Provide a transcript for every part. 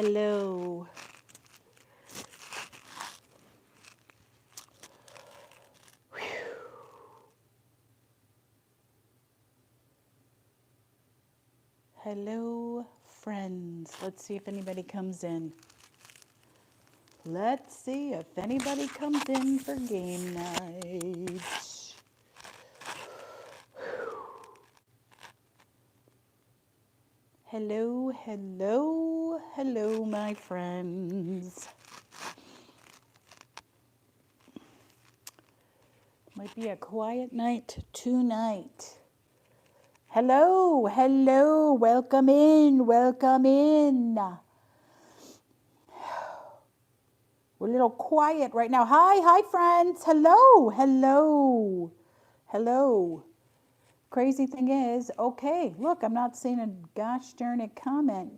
Hello. Hello, friends. Let's see if anybody comes in. Let's see if anybody comes in for game night. Hello, hello, hello, my friends. Might be a quiet night tonight. Hello, hello, welcome in, welcome in. We're a little quiet right now. Hi, friends. Hello, hello, hello. Crazy thing is, okay, look, I'm not seeing a gosh darn it comment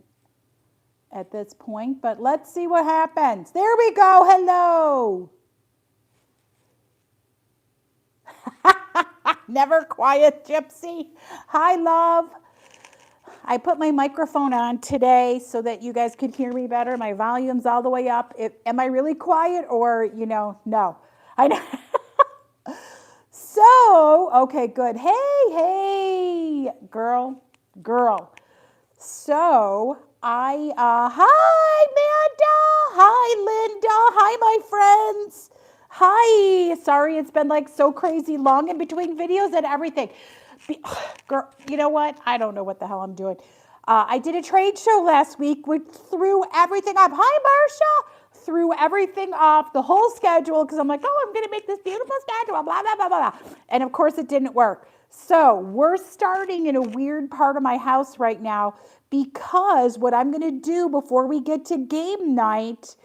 at this point, but let's see what happens. There we go. Hello. Never quiet, Gypsy. Hi, love. I put my microphone on today so that you guys could hear me better. My volume's all the way up. Am I really quiet or, no. I know. So, okay, good. Hey, girl. So, hi, Amanda. Hi, Linda. Hi, my friends. Hi. Sorry, it's been like so crazy long in between videos and everything. Girl, you know what? I don't know what the hell I'm doing. I did a trade show last week, which threw everything off. Hi, Marcia. Threw everything off, the whole schedule, because I'm like, oh, I'm going to make this beautiful schedule, blah, blah, blah, blah, blah. And of course, it didn't work. So we're starting in a weird part of my house right now because what I'm going to do before we get to game night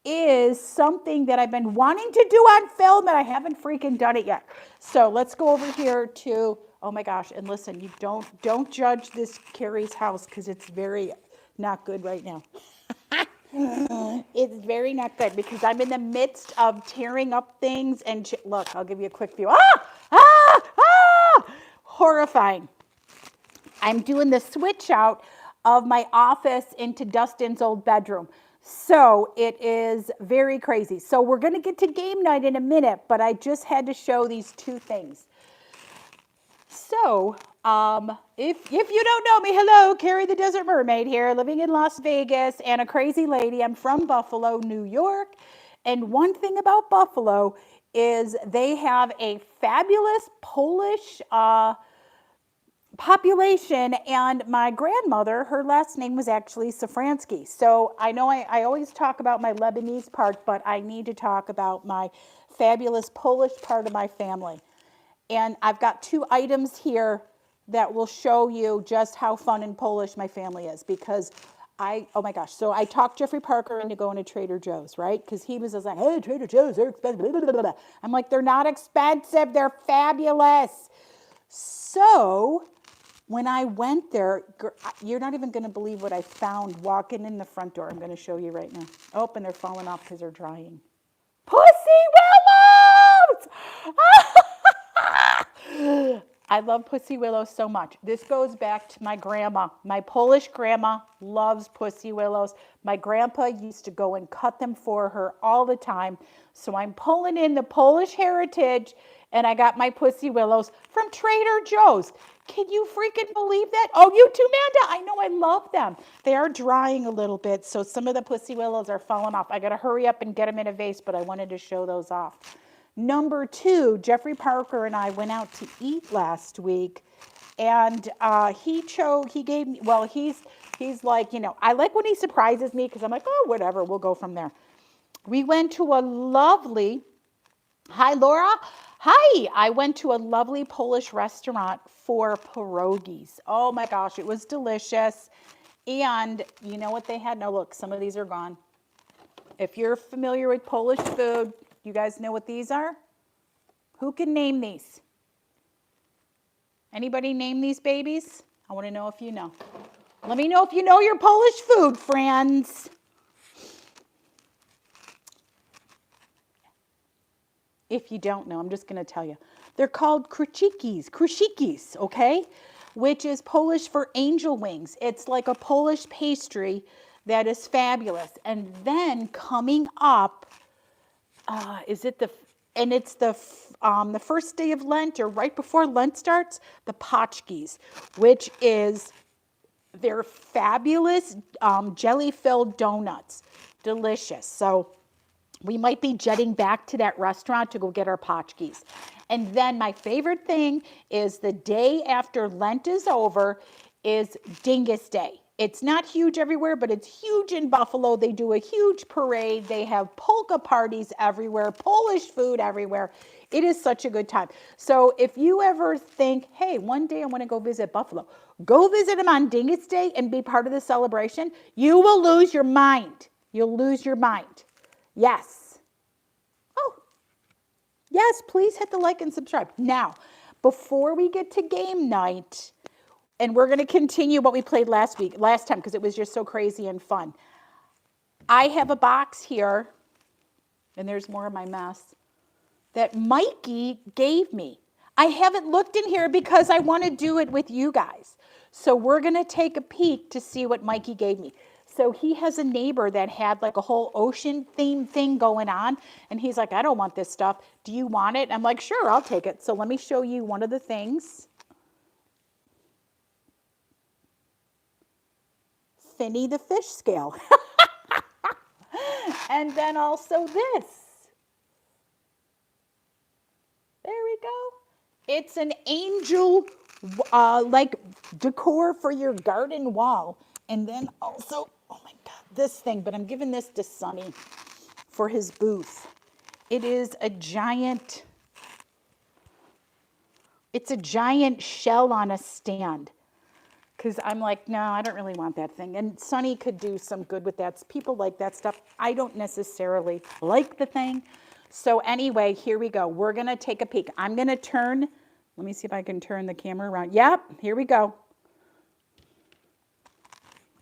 is something that I've been wanting to do on film and I haven't freaking done it yet. So let's go over here to, oh my gosh, and listen, you don't judge this Carrie's house because it's very not good right now. It's very not good because I'm in the midst of tearing up things and look, I'll give you a quick view. Horrifying. I'm doing the switch out of my office into Dustin's old bedroom. So it is very crazy. So we're going to get to game night in a minute, but I just had to show these two things. So, if you don't know me, hello, Carrie the Desert Mermaid here, living in Las Vegas and a crazy lady. I'm from Buffalo, New York. And one thing about Buffalo is they have a fabulous Polish population, and my grandmother, her last name was actually Safransky. So I know I always talk about my Lebanese part, but I need to talk about my fabulous Polish part of my family. And I've got two items here that will show you just how fun and Polish my family is because oh my gosh. So I talked Jeffrey Parker into going to Trader Joe's, right? Because he was just like, hey, Trader Joe's, they're expensive. Blah, blah, blah, blah. I'm like, they're not expensive. They're fabulous. So when I went there, you're not even going to believe what I found walking in the front door. I'm going to show you right now. Oh, and they're falling off because they're drying. Pussy willows! I love pussy willows so much. This goes back to my grandma. My Polish grandma loves pussy willows. My grandpa used to go and cut them for her all the time. So I'm pulling in the Polish heritage and I got my pussy willows from Trader Joe's. Can you freaking believe that? Oh, you too, Manda. I know, I love them. They are drying a little bit, so some of the pussy willows are falling off. I got to hurry up and get them in a vase, but I wanted to show those off. Number two, Jeffrey Parker and I went out to eat last week, and he gave me, well, he's like, I like when he surprises me because I'm like, oh, whatever, we'll go from there. We went to a lovely, hi, Laura. Hi, I went to a lovely Polish restaurant for pierogies. Oh my gosh, it was delicious. And you know what they had? Now look, some of these are gone. If you're familiar with Polish food, you guys know what these are? Who can name these? Anybody name these babies? I want to know if you know. Let me know if you know your Polish food, friends. If you don't know, I'm just going to tell you. They're called kruszikis, okay? Which is Polish for angel wings. It's like a Polish pastry That is fabulous. And then coming up, is it and it's the first day of Lent or right before Lent starts, the potchkies, which is they're fabulous jelly-filled donuts. Delicious. So we might be jetting back to that restaurant to go get our potchkies. And then my favorite thing is the day after Lent is over is Dingus Day. It's not huge everywhere, but it's huge in Buffalo. They do a huge parade. They have polka parties everywhere, Polish food everywhere. It is such a good time. So if you ever think, hey, one day I want to go visit Buffalo, go visit them on Dingus Day and be part of the celebration. You will lose your mind. You'll lose your mind. Yes. Oh, yes, please hit the like and subscribe. Now, before we get to game night, and we're going to continue what we played last time, because it was just so crazy and fun. I have a box here, and there's more of my mess, that Mikey gave me. I haven't looked in here because I want to do it with you guys. So we're going to take a peek to see what Mikey gave me. So he has a neighbor that had like a whole ocean theme thing going on. And he's like, I don't want this stuff. Do you want it? I'm like, sure, I'll take it. So let me show you one of the things. Finny the fish scale. And then also this. There we go. It's an angel like decor for your garden wall. And then also, oh my God, this thing, but I'm giving this to Sonny for his booth. It is a giant, it's a giant shell on a stand. Because I'm like, no, I don't really want that thing. And Sonny could do some good with that. People like that stuff. I don't necessarily like the thing. So anyway, here we go. We're going to take a peek. I'm going to turn, let me see if I can turn the camera around. Yep, here we go.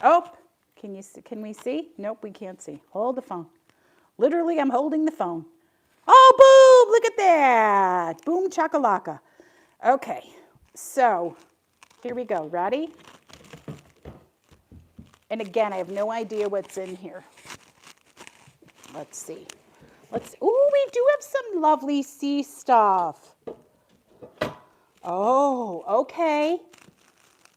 Oh, can we see? Nope, we can't see. Hold the phone. Literally, I'm holding the phone. Oh, boom, look at that. Boom chakalaka. Okay, so here we go. Ready? And again, I have no idea what's in here. Let's see. Oh, we do have some lovely sea stuff. Oh, okay.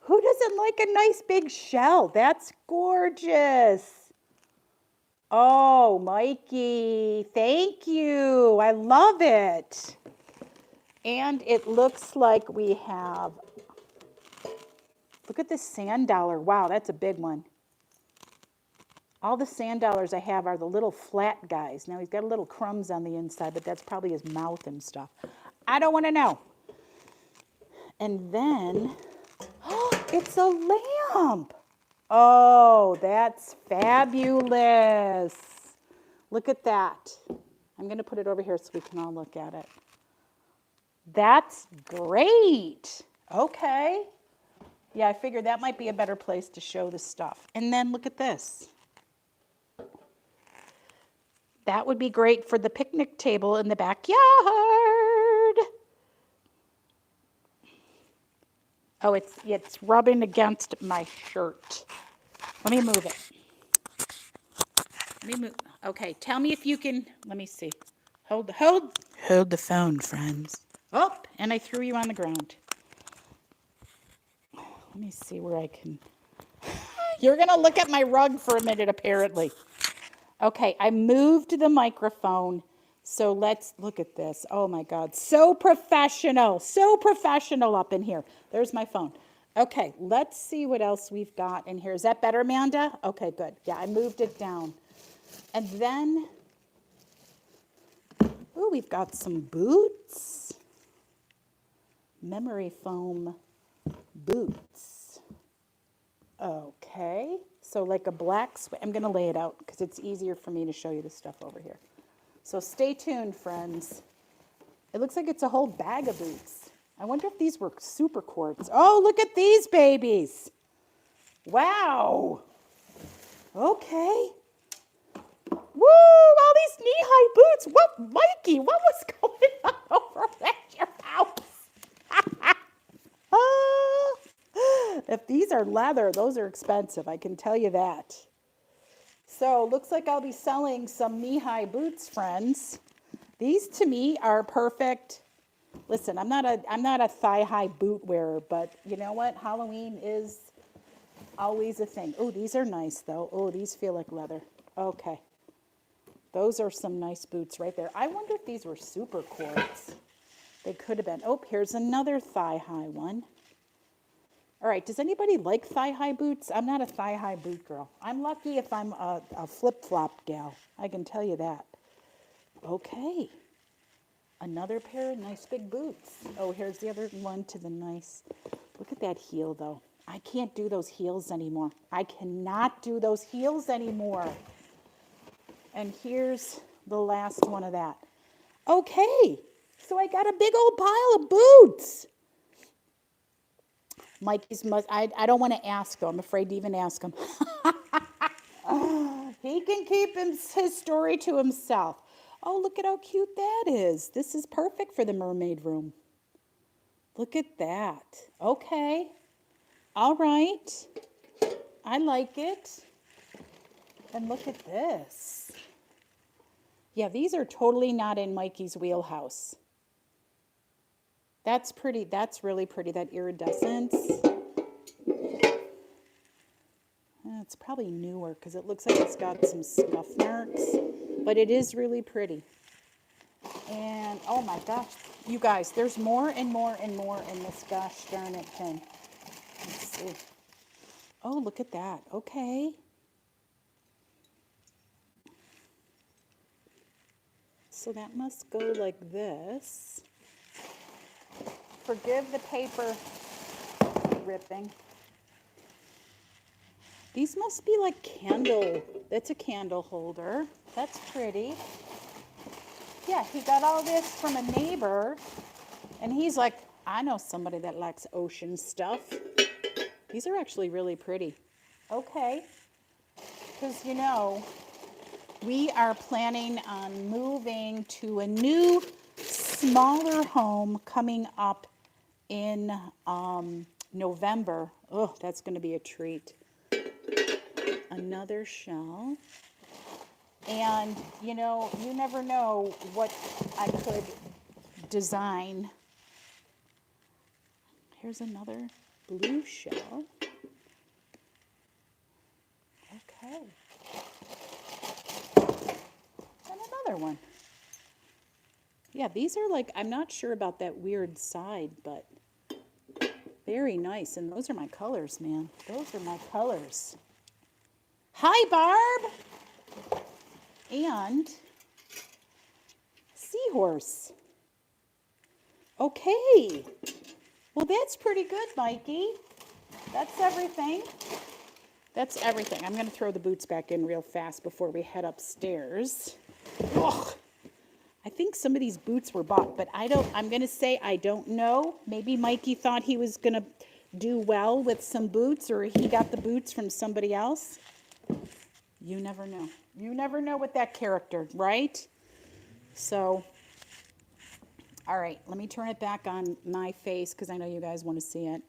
Who doesn't like a nice big shell? That's gorgeous. Oh, Mikey, thank you. I love it. And it looks like we have, look at this sand dollar. Wow, that's a big one. All the sand dollars I have are the little flat guys. Now he's got a little crumbs on the inside, but that's probably his mouth and stuff. I don't want to know. And then, oh, it's a lamp. Oh, that's fabulous. Look at that. I'm going to put it over here so we can all look at it. That's great. Okay. Yeah, I figured that might be a better place to show the stuff. And then look at this. That would be great for the picnic table in the backyard. Oh, it's rubbing against my shirt. Let me move it. Let me move. Okay, tell me if you can. Let me see. Hold the phone, friends. Oh, and I threw you on the ground. Let me see where I can. You're gonna look at my rug for a minute, apparently. Okay, I moved the microphone. So let's look at this. Oh my God, so professional up in here. There's my phone. Okay, let's see what else we've got in here. Is that better, Amanda? Okay, good. Yeah, I moved it down. And then, oh, we've got some boots. Memory foam boots. Okay, so like a black suede. I'm going to lay it out because it's easier for me to show you the stuff over here. So stay tuned, friends. It looks like it's a whole bag of boots. I wonder if these were super quartz. Oh, look at these babies. Wow. Okay. Woo, all these knee-high boots. What, Mikey, what was going on over at your house? If these are leather, those are expensive. I can tell you that. So looks like I'll be selling some knee-high boots, friends. These to me are perfect. Listen, I'm not a thigh-high boot wearer, but you know what? Halloween is always a thing. Oh, these are nice though. Oh, these feel like leather. Okay. Those are some nice boots right there. I wonder if these were super quartz. They could have been. Oh, here's another thigh-high one. All right, does anybody like thigh-high boots? I'm not a thigh-high boot girl. I'm lucky if I'm a flip-flop gal. I can tell you that. Okay. Another pair of nice big boots. Oh, here's the other one to the nice. Look at that heel, though. I can't do those heels anymore. I cannot do those heels anymore. And here's the last one of that. Okay, so I got a big old pile of boots. Mikey's I don't want to ask him. I'm afraid to even ask him. He can keep his story to himself. Oh, look at how cute that is. This is perfect for the mermaid room. Look at that. Okay. All right. I like it. And look at this. Yeah, these are totally not in Mikey's wheelhouse. That's pretty. That's really pretty, that iridescence. It's probably newer because it looks like it's got some scuff marks, but it is really pretty. And oh my gosh, you guys, there's more and more and more in this gosh darn it pin. Let's see. Oh, look at that. Okay. So that must go like this. Forgive the paper ripping. These must be like candle. That's a candle holder. That's pretty. Yeah, he got all this from a neighbor. And he's like, I know somebody that likes ocean stuff. These are actually really pretty. Okay. Because, you know, we are planning on moving to a new, smaller home coming up in November. Oh, that's going to be a treat. Another shell. And, you know, you never know what I could design. Here's another blue shell. Okay. And another one. Yeah, these are like, I'm not sure about that weird side, but very nice. And those are my colors, man. Those are my colors. Hi, Barb. And seahorse. Okay. Well, that's pretty good, Mikey. That's everything. That's everything. I'm going to throw the boots back in real fast before we head upstairs. Ugh. I think some of these boots were bought, but I'm going to say I don't know. Maybe Mikey thought he was going to do well with some boots, or he got the boots from somebody else. You never know. You never know with that character, right? So, all right, let me turn it back on my face because I know you guys want to see it.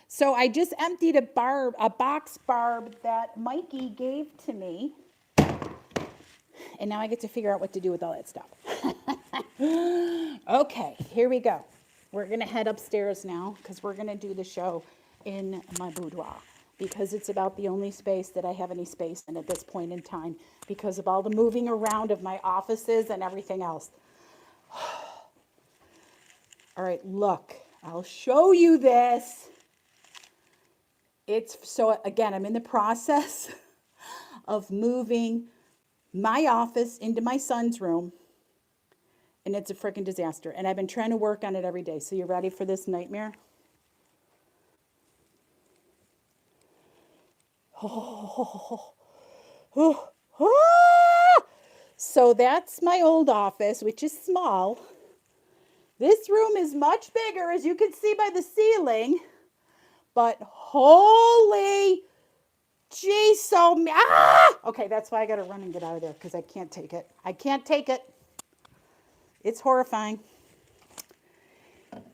So I just emptied a box Barb that Mikey gave to me. And now I get to figure out what to do with all that stuff. Okay, here we go. We're going to head upstairs now because we're going to do the show in my boudoir, because it's about the only space that I have any space in at this point in time because of all the moving around of my offices and everything else. All right, look, I'll show you this. So again, I'm in the process of moving my office into my son's room, and it's a freaking disaster. And I've been trying to work on it every day. So you ready for this nightmare? So that's my old office, which is small. This room is much bigger, as you can see by the ceiling. But holy jeez, okay, that's why I got to run and get out of there because I can't take it. I can't take it. It's horrifying.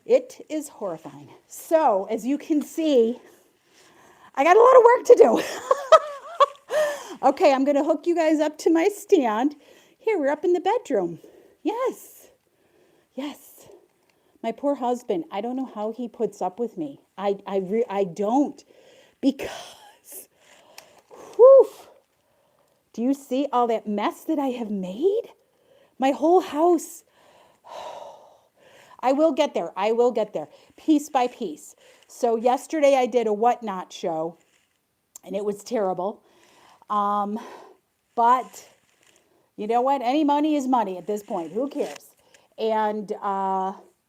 It is horrifying. So, as you can see, I got a lot of work to do. Okay, I'm going to hook you guys up to my stand. Here, we're up in the bedroom. Yes. Yes. My poor husband, I don't know how he puts up with me. I don't. Because, whew, do you see all that mess that I have made? My whole house. I will get there. I will get there. Piece by piece. So yesterday I did a whatnot show, and it was terrible. But you know what? Any money is money at this point. Who cares? And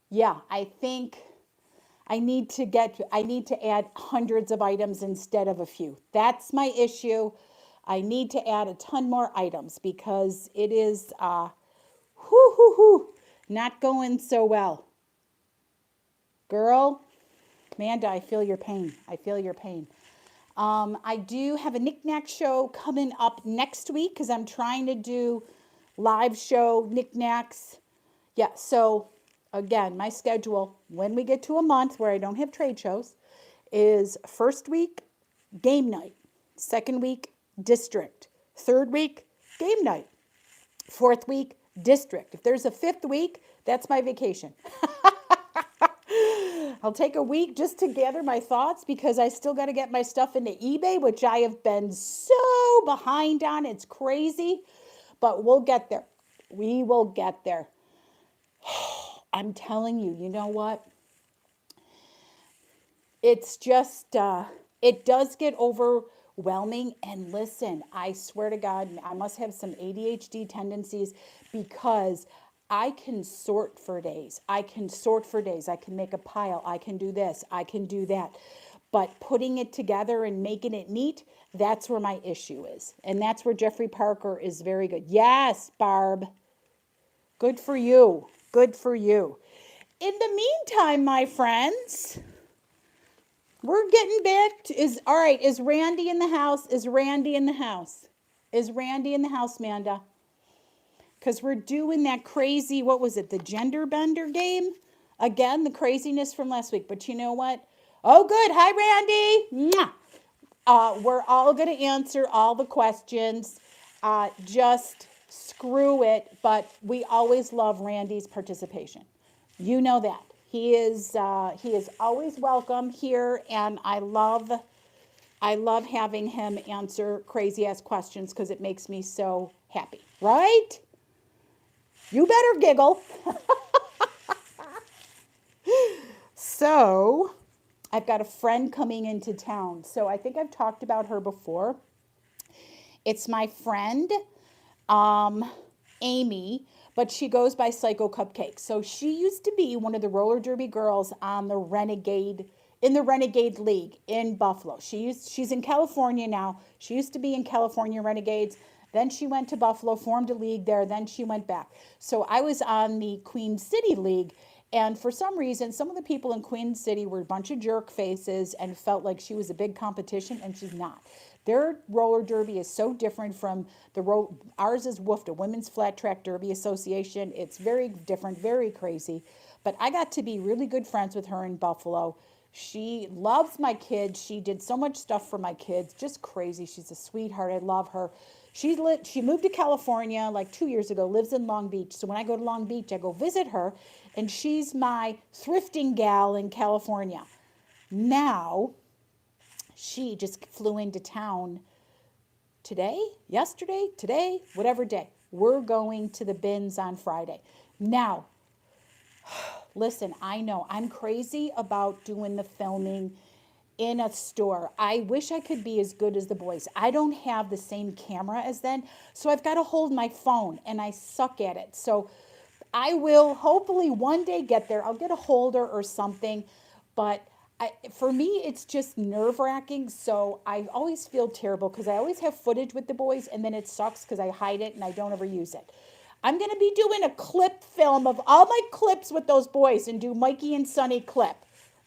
yeah, I think I need to add hundreds of items instead of a few. That's my issue. I need to add a ton more items because it is not going so well. Girl, Amanda, I feel your pain. I feel your pain. I do have a knick-knack show coming up next week because I'm trying to do live show knickknacks. Yeah, so again, my schedule, when we get to a month where I don't have trade shows, is first week, game night. Second week, district. Third week, game night. Fourth week, district. If there's a fifth week, that's my vacation. I'll take a week just to gather my thoughts because I still got to get my stuff into eBay, which I have been so behind on. It's crazy, but we'll get there. We will get there. I'm telling you, you know what? It's just, it does get overwhelming. And listen, I swear to God, I must have some ADHD tendencies because I can sort for days. I can sort for days. I can make a pile. I can do this. I can do that. But putting it together and making it neat, that's where my issue is. And that's where Jeffrey Parker is very good. Yes, Barb. Good for you. Good for you. In the meantime, my friends, we're getting back to, all right, is Randy in the house? Is Randy in the house? Is Randy in the house, Manda? Because we're doing that crazy, what was it, the gender bender game? Again, the craziness from last week. But you know what? Oh, good. Hi, Randy. Mwah. We're all going to answer all the questions. Just screw it. But we always love Randy's participation. You know that. He is always welcome here, and I love having him answer crazy ass questions because it makes me so happy, right? You better giggle. So, I've got a friend coming into town. So I think I've talked about her before. It's my friend, Amy, but she goes by Psycho Cupcake. So she used to be one of the roller derby girls on the Renegade League in Buffalo. She's in California now. She used to be in California Renegades. Then she went to Buffalo, formed a league there. Then she went back. So I was on the Queen City League. And for some reason, some of the people in Queen City were a bunch of jerk faces and felt like she was a big competition, and she's not. Their roller derby is so different from ours is WOOFed, a Women's Flat Track Derby Association. It's very different, very crazy. But I got to be really good friends with her in Buffalo. She loves my kids. She did so much stuff for my kids. Just crazy. She's a sweetheart. I love her. She moved to California like 2 years ago, lives in Long Beach. So when I go to Long Beach, I go visit her, and she's my thrifting gal in California. Now, she just flew into town today, whatever day. We're going to the bins on Friday. Now, listen, I know I'm crazy about doing the filming in a store. I wish I could be as good as the boys. I don't have the same camera as them, so I've got to hold my phone, and I suck at it. So I will hopefully one day get there. I'll get a holder or something, but for me, it's just nerve-wracking, so I always feel terrible because I always have footage with the boys, and then it sucks because I hide it and I don't ever use it. I'm going to be doing a clip film of all my clips with those boys and do Mikey and Sonny clip.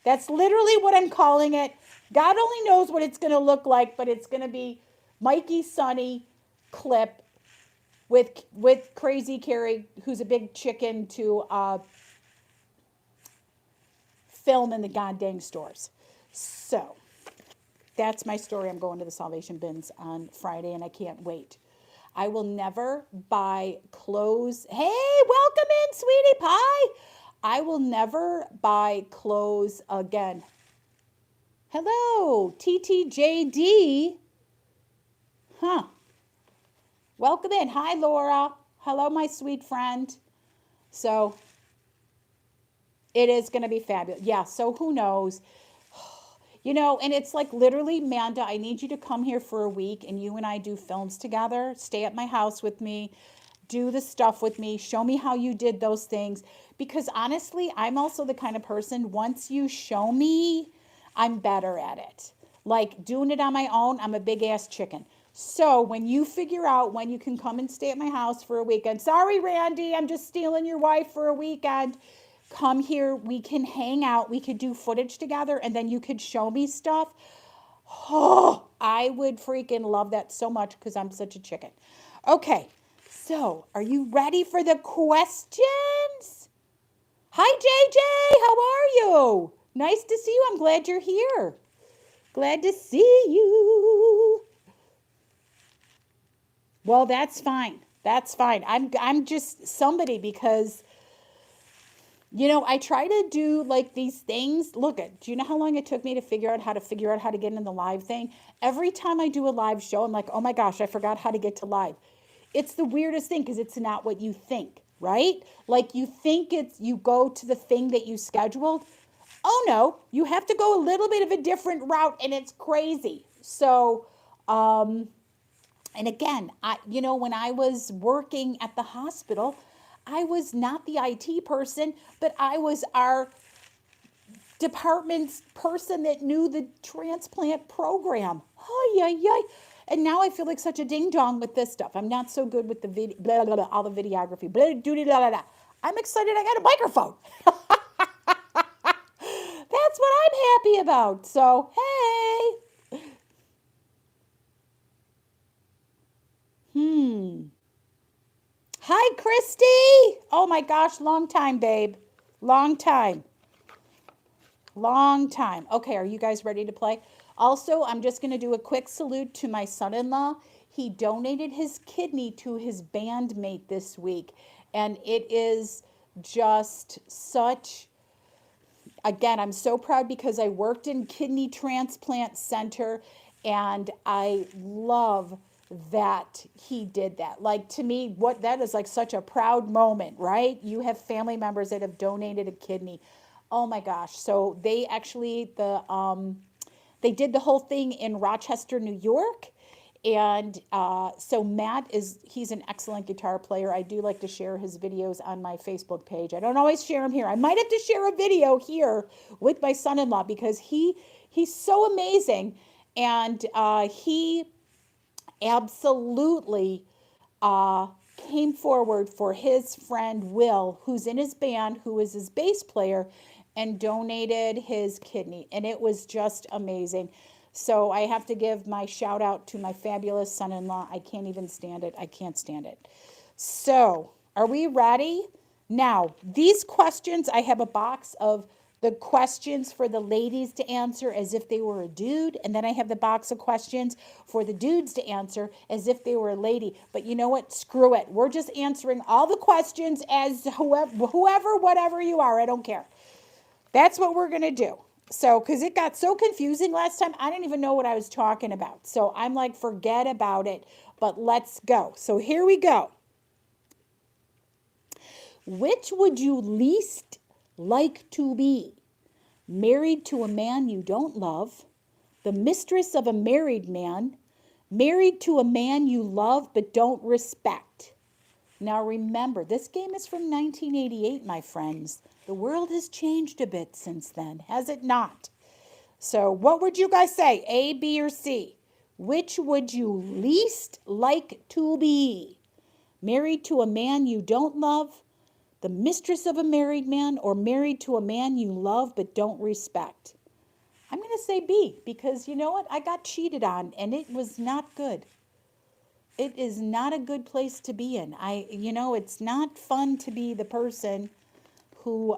That's literally what I'm calling it. God only knows what it's going to look like, but it's going to be Mikey, Sonny clip with Crazy Carrie, who's a big chicken, to film in the goddamn stores. So, That's my story. I'm going to the Salvation Bins on Friday, and I can't wait. I will never buy clothes. Hey, welcome in, sweetie pie. I will never buy clothes again. Hello, TTJD. Huh. Welcome in. Hi, Laura. Hello, my sweet friend. So it is going to be fabulous. Yeah, so who knows? And it's like literally, Manda, I need you to come here for a week and you and I do films together. Stay at my house with me, do the stuff with me, show me how you did those things. Because honestly, I'm also the kind of person, once you show me, I'm better at it. Like doing it on my own, I'm a big ass chicken. So when you figure out when you can come and stay at my house for a weekend, sorry, Randy, I'm just stealing your wife for a weekend. Come here, we can hang out, we could do footage together, and then you could show me stuff. Oh, I would freaking love that so much because I'm such a chicken. Okay, so are you ready for the questions? Hi, JJ, how are you? Nice to see you. I'm glad you're here. Glad to see you. Well, that's fine. That's fine. I'm just somebody because I try to do like these things. Look, do you know how long it took me to figure out how to get in the live thing? Every time I do a live show, I'm like, oh my gosh, I forgot how to get to live. It's the weirdest thing because it's not what you think, right? Like you think you go to the thing that you scheduled. Oh no, you have to go a little bit of a different route and it's crazy. So, and again, when I was working at the hospital, I was not the IT person, but I was our department's person that knew the transplant program. Oh, yeah, yeah. And now I feel like such a ding dong with this stuff. I'm not so good with the video, blah, blah, blah, all the videography. Blah, blah, blah, blah. I'm excited I got a microphone. That's what I'm happy about. So, hey. Hi, Christy. Oh my gosh, long time, babe. Long time. Long time. Okay, are you guys ready to play? Also, I'm just going to do a quick salute to my son-in-law. He donated his kidney to his bandmate this week, and it is just such, again, I'm so proud because I worked in kidney transplant center, and I love that he did that. Like, to me, what that is like such a proud moment, right? You have family members that have donated a kidney. Oh my gosh. So they actually they did the whole thing in Rochester, New York. And so Matt he's an excellent guitar player. I do like to share his videos on my Facebook page. I don't always share them here. I might have to share a video here with my son-in-law because he's so amazing. And he absolutely came forward for his friend Will, who's in his band, who is his bass player, and donated his kidney. And it was just amazing. So I have to give my shout out to my fabulous son-in-law. I can't even stand it. I can't stand it. So are we ready? Now, these questions, I have a box of the questions for the ladies to answer as if they were a dude. And then I have the box of questions for the dudes to answer as if they were a lady. But you know what? Screw it. We're just answering all the questions as whoever, whatever you are. I don't care. That's what we're going to do. So, because it got so confusing last time, I didn't even know what I was talking about. So I'm like, forget about it, but let's go. So here we go. Which would you least like to be? Married to a man you don't love, the mistress of a married man, married to a man you love but don't respect. Now remember, this game is from 1988, my friends. The world has changed a bit since then, has it not? So what would you guys say, A, B, or C? Which would you least like to be? Married to a man you don't love, the mistress of a married man, or married to a man you love but don't respect? I'm going to say B, because you know what? I got cheated on, and it was not good. It is not a good place to be in. It's not fun to be the person who,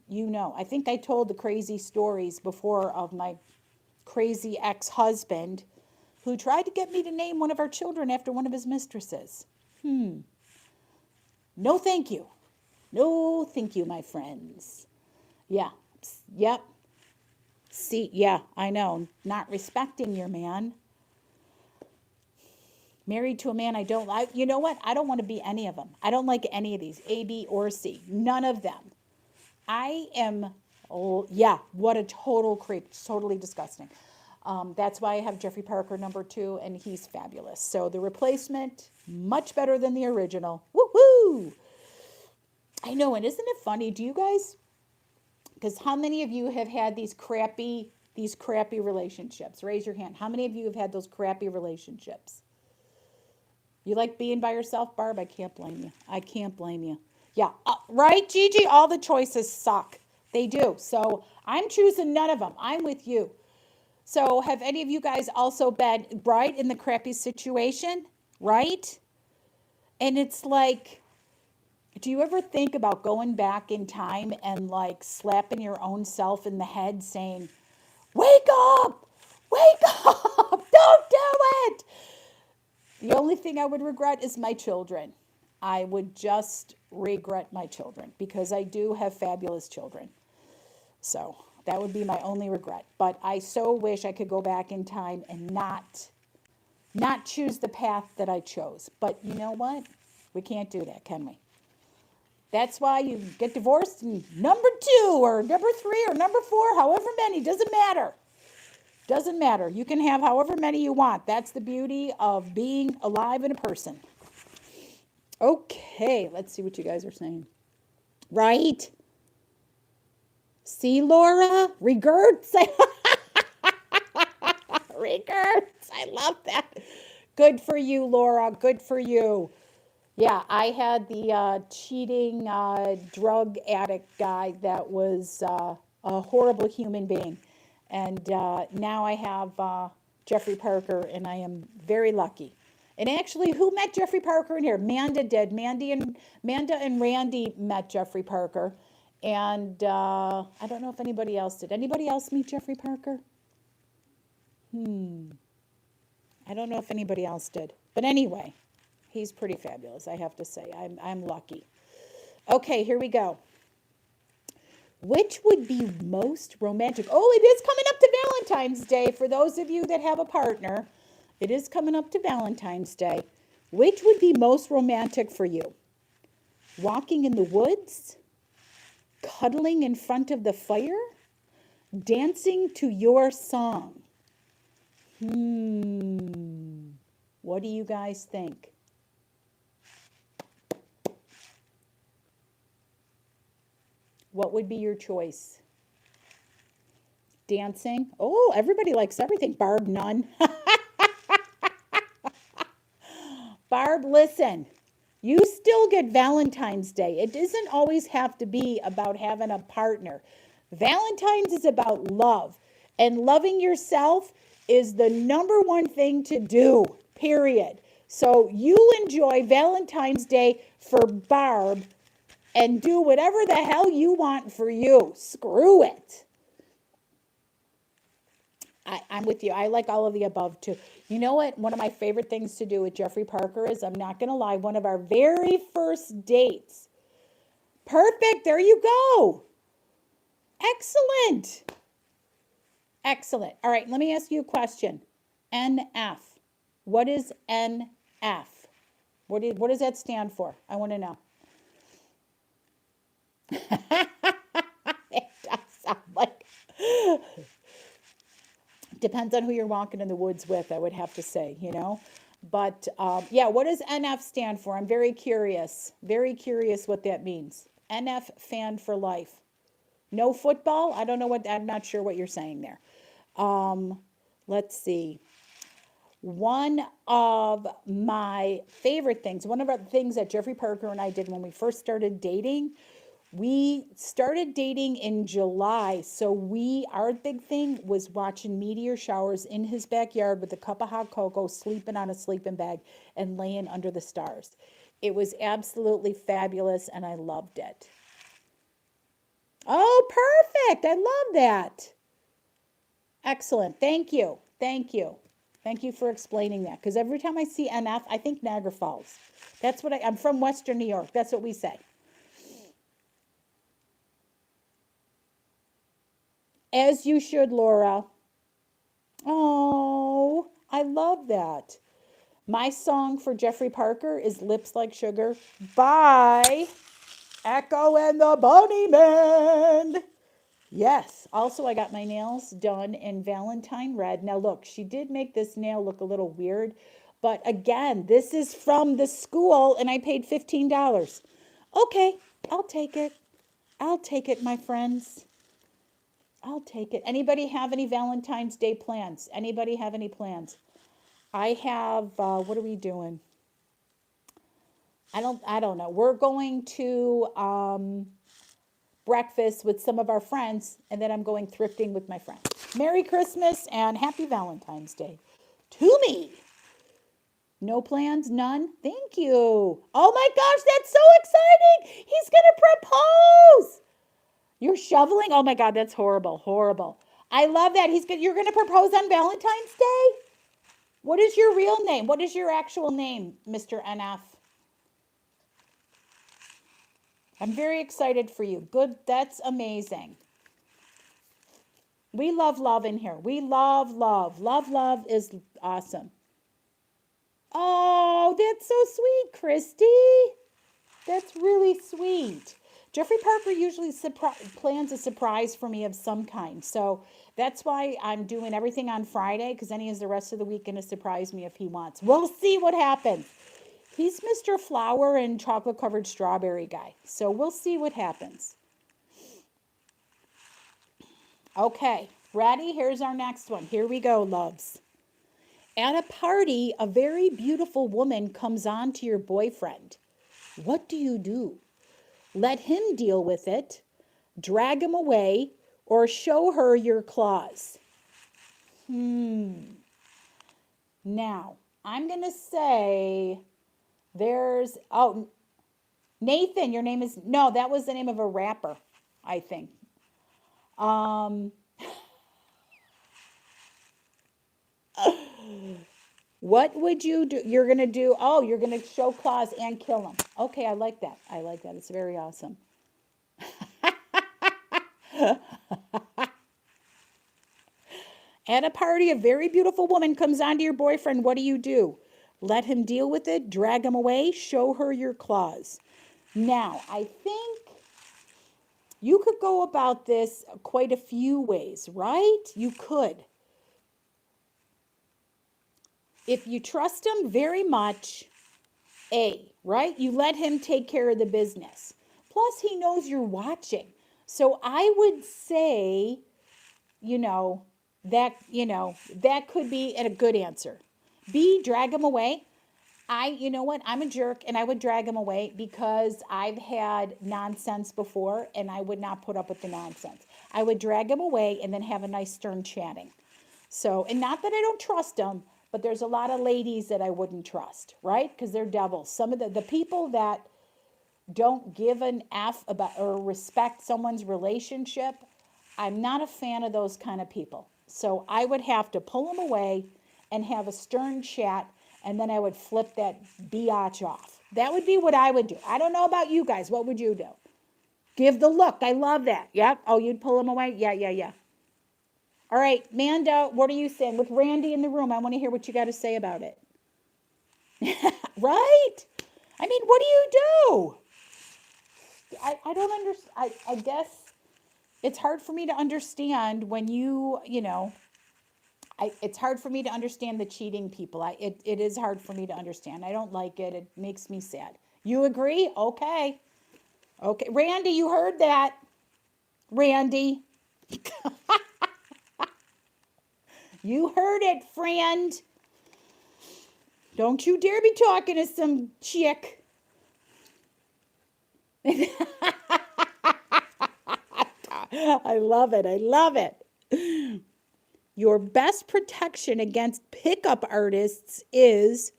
you know. I think I told the crazy stories before of my crazy ex-husband who tried to get me to name one of our children after one of his mistresses. No, thank you. No, thank you, my friends. Yeah. Yep. See, yeah, I know. Not respecting your man. Married to a man I don't like. You know what? I don't want to be any of them. I don't like any of these, A, B, or C. None of them. I am, oh, yeah, what a total creep. Totally disgusting. That's why I have Jeffrey Parker #2, and he's fabulous. So the replacement, much better than the original. Woohoo! I know, and isn't it funny? Do you guys, because how many of you have had these crappy relationships? Raise your hand. How many of you have had those crappy relationships? You like being by yourself, Barb? I can't blame you. I can't blame you. Yeah, right, Gigi? All the choices suck. They do. So I'm choosing none of them. I'm with you. So have any of you guys also been right in the crappy situation? Right? And it's like, do you ever think about going back in time and like slapping your own self in the head saying, wake up, don't do it. The only thing I would regret is my children. I would just regret my children because I do have fabulous children. So that would be my only regret. But I so wish I could go back in time and not choose the path that I chose. But you know what? We can't do that, can we? That's why you get divorced in #2 or #3 or #4, however many, doesn't matter. Doesn't matter. You can have however many you want. That's the beauty of being alive and a person. Okay, let's see what you guys are saying. Right? See, Laura? Regerts. Regerts. I love that. Good for you, Laura. Good for you. Yeah, I had the cheating drug addict guy that was a horrible human being. And now I have Jeffrey Parker, and I am very lucky. And actually, who met Jeffrey Parker in here? Manda did. Manda and Randy met Jeffrey Parker. And I don't know if anybody else did. Anybody else meet Jeffrey Parker? I don't know if anybody else did. But anyway, he's pretty fabulous, I have to say. I'm lucky. Okay, here we go. Which would be most romantic? Oh, it is coming up to Valentine's Day. For those of you that have a partner, it is coming up to Valentine's Day. Which would be most romantic for you? Walking in the woods? Cuddling in front of the fire? Dancing to your song? What do you guys think? What would be your choice? Dancing? Oh, everybody likes everything. Barb, none. Barb, listen. You still get Valentine's Day. It doesn't always have to be about having a partner. Valentine's is about love. And loving yourself is the #1 thing to do, period. So you enjoy Valentine's Day for Barb and do whatever the hell you want for you. Screw it. I'm with you. I like all of the above too. You know what? One of my favorite things to do with Jeffrey Parker is, I'm not going to lie, one of our very first dates. Perfect. There you go. Excellent. Excellent. All right. Let me ask you a question. NF. What is NF? What does that stand for? I want to know. It does sound like... Depends on who you're walking in the woods with, I would have to say, you know. But yeah, what does NF stand for? I'm very curious what that means. NF, fan for life. No football? I don't know what, I'm not sure what you're saying there. Let's see. One of my favorite things, one of the things that Jeffrey Parker and I did when we first started dating, we started dating in July, so our big thing was watching meteor showers in his backyard with a cup of hot cocoa, sleeping on a sleeping bag, and laying under the stars. It was absolutely fabulous, and I loved it. Oh, perfect. I love that. Excellent. Thank you. Thank you. Thank you for explaining that. Because every time I see NF, I think Niagara Falls. That's what I'm from Western New York. That's what we say. As you should, Laura. Oh, I love that. My song for Jeffrey Parker is Lips Like Sugar by Echo and the Bunnymen. Yes. Also, I got my nails done in Valentine red. Now, look, she did make this nail look a little weird. But again, this is from the school and I paid $15. Okay, I'll take it. I'll take it, my friends. I'll take it. Anybody have any Valentine's Day plans? Anybody have any plans? I have, what are we doing? I don't know. We're going to breakfast with some of our friends, and then I'm going thrifting with my friends. Merry Christmas and Happy Valentine's Day to me. No plans? None? Thank you. Oh my gosh, that's so exciting. He's going to propose. You're shoveling? Oh my God, that's horrible. Horrible. I love that. You're going to propose on Valentine's Day? What is your real name? What is your actual name, Mr. NF? I'm very excited for you. Good. That's amazing. We love love in here. We love love. Love is awesome. Oh, that's so sweet, Christy. That's really sweet. Jeffrey Parker usually plans a surprise for me of some kind. So that's why I'm doing everything on Friday, because then he has the rest of the week going to surprise me if he wants. We'll see what happens. He's Mr. Flower and chocolate covered strawberry guy. So we'll see what happens. Okay, ready? Here's our next one. Here we go, loves. At a party, a very beautiful woman comes on to your boyfriend. What do you do? Let him deal with it, drag him away, or show her your claws. Now, I'm going to say Nathan, your name is, no, that was the name of a rapper, I think. What would you do? You're going to show claws and kill him. Okay, I like that. I like that. It's very awesome. At a party, a very beautiful woman comes on to your boyfriend. What do you do? Let him deal with it, drag him away, show her your claws. Now, I think you could go about this quite a few ways, right? You could. If you trust him very much, right? You let him take care of the business. Plus, he knows you're watching. So I would say, that could be a good answer. B, drag him away. You know what? I'm a jerk and I would drag him away because I've had nonsense before and I would not put up with the nonsense. I would drag him away and then have a nice stern chatting. So, and not that I don't trust him, but there's a lot of ladies that I wouldn't trust, right? Because they're devils. Some of the people that don't give an F about or respect someone's relationship, I'm not a fan of those kind of people. So I would have to pull him away and have a stern chat, and then I would flip that biatch off. That would be what I would do. I don't know about you guys. What would you do? Give the look. I love that. Yep. Oh, you'd pull him away? Yeah. All right, Manda, what are you saying? With Randy in the room, I want to hear what you got to say about it. Right? I mean, what do you do? I don't understand. I guess it's hard for me to understand when it's hard for me to understand the cheating people. It is hard for me to understand. I don't like it. It makes me sad. You agree? Okay. Randy, you heard that. Randy. You heard it, friend. Don't you dare be talking to some chick. I love it. Your best protection against pickup artists is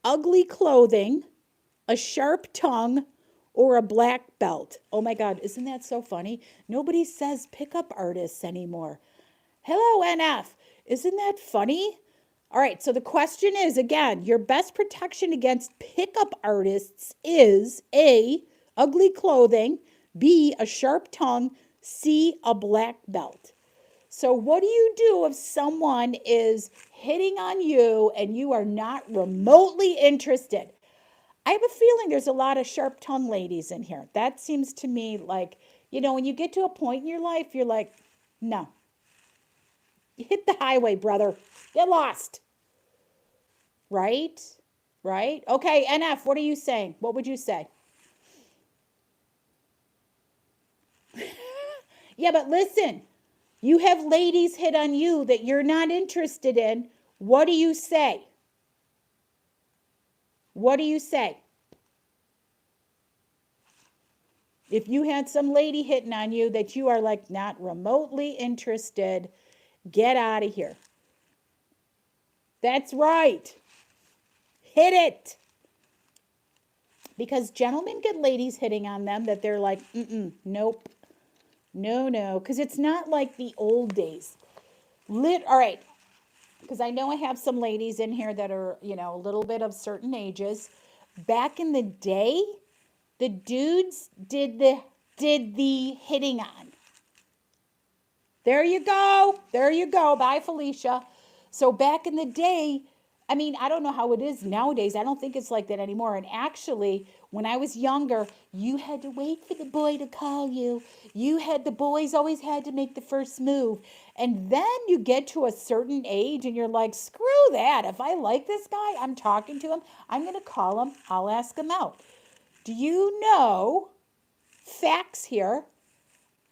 ugly clothing, a sharp tongue, or a black belt. Oh my God, isn't that so funny? Nobody says pickup artists anymore. Hello, NF. Isn't that funny? All right, so the question is again, your best protection against pickup artists is A, ugly clothing, B, a sharp tongue, C, a black belt. So, what do you do if someone is hitting on you and you are not remotely interested? I have a feeling there's a lot of sharp tongue ladies in here. That seems to me like, when you get to a point in your life, you're like, no, you hit the highway, brother. Get lost. Right? Right? Okay, NF, what are you saying? What would you say? Yeah, but listen, you have ladies hit on you that you're not interested in. What do you say? What do you say? If you had some lady hitting on you that you are like not remotely interested, get out of here. That's right. Hit it. Because gentlemen get ladies hitting on them that they're like, nope. No. Because it's not like the old days. All right. Because I know I have some ladies in here that are, a little bit of certain ages. Back in the day, the dudes did the hitting on. There you go. There you go. Bye, Felicia. So back in the day, I don't know how it is nowadays. I don't think it's like that anymore. And actually, when I was younger, you had to wait for the boy to call you. The boys always had to make the first move. And then you get to a certain age and you're like, screw that. If I like this guy, I'm talking to him. I'm going to call him. I'll ask him out. Do you know, facts here,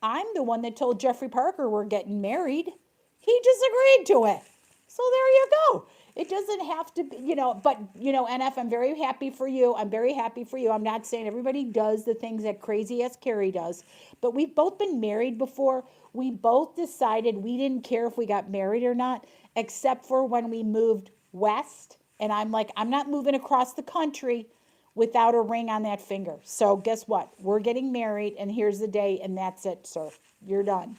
I'm the one that told Jeffrey Parker we're getting married. He just agreed to it. So there you go. It doesn't have to be, but, NF, I'm very happy for you. I'm very happy for you. I'm not saying everybody does the things that crazy ass Carrie does, but we've both been married before. We both decided we didn't care if we got married or not, except for when we moved west. And I'm like, I'm not moving across the country without a ring on that finger. So guess what? We're getting married and here's the day and that's it, sir. You're done.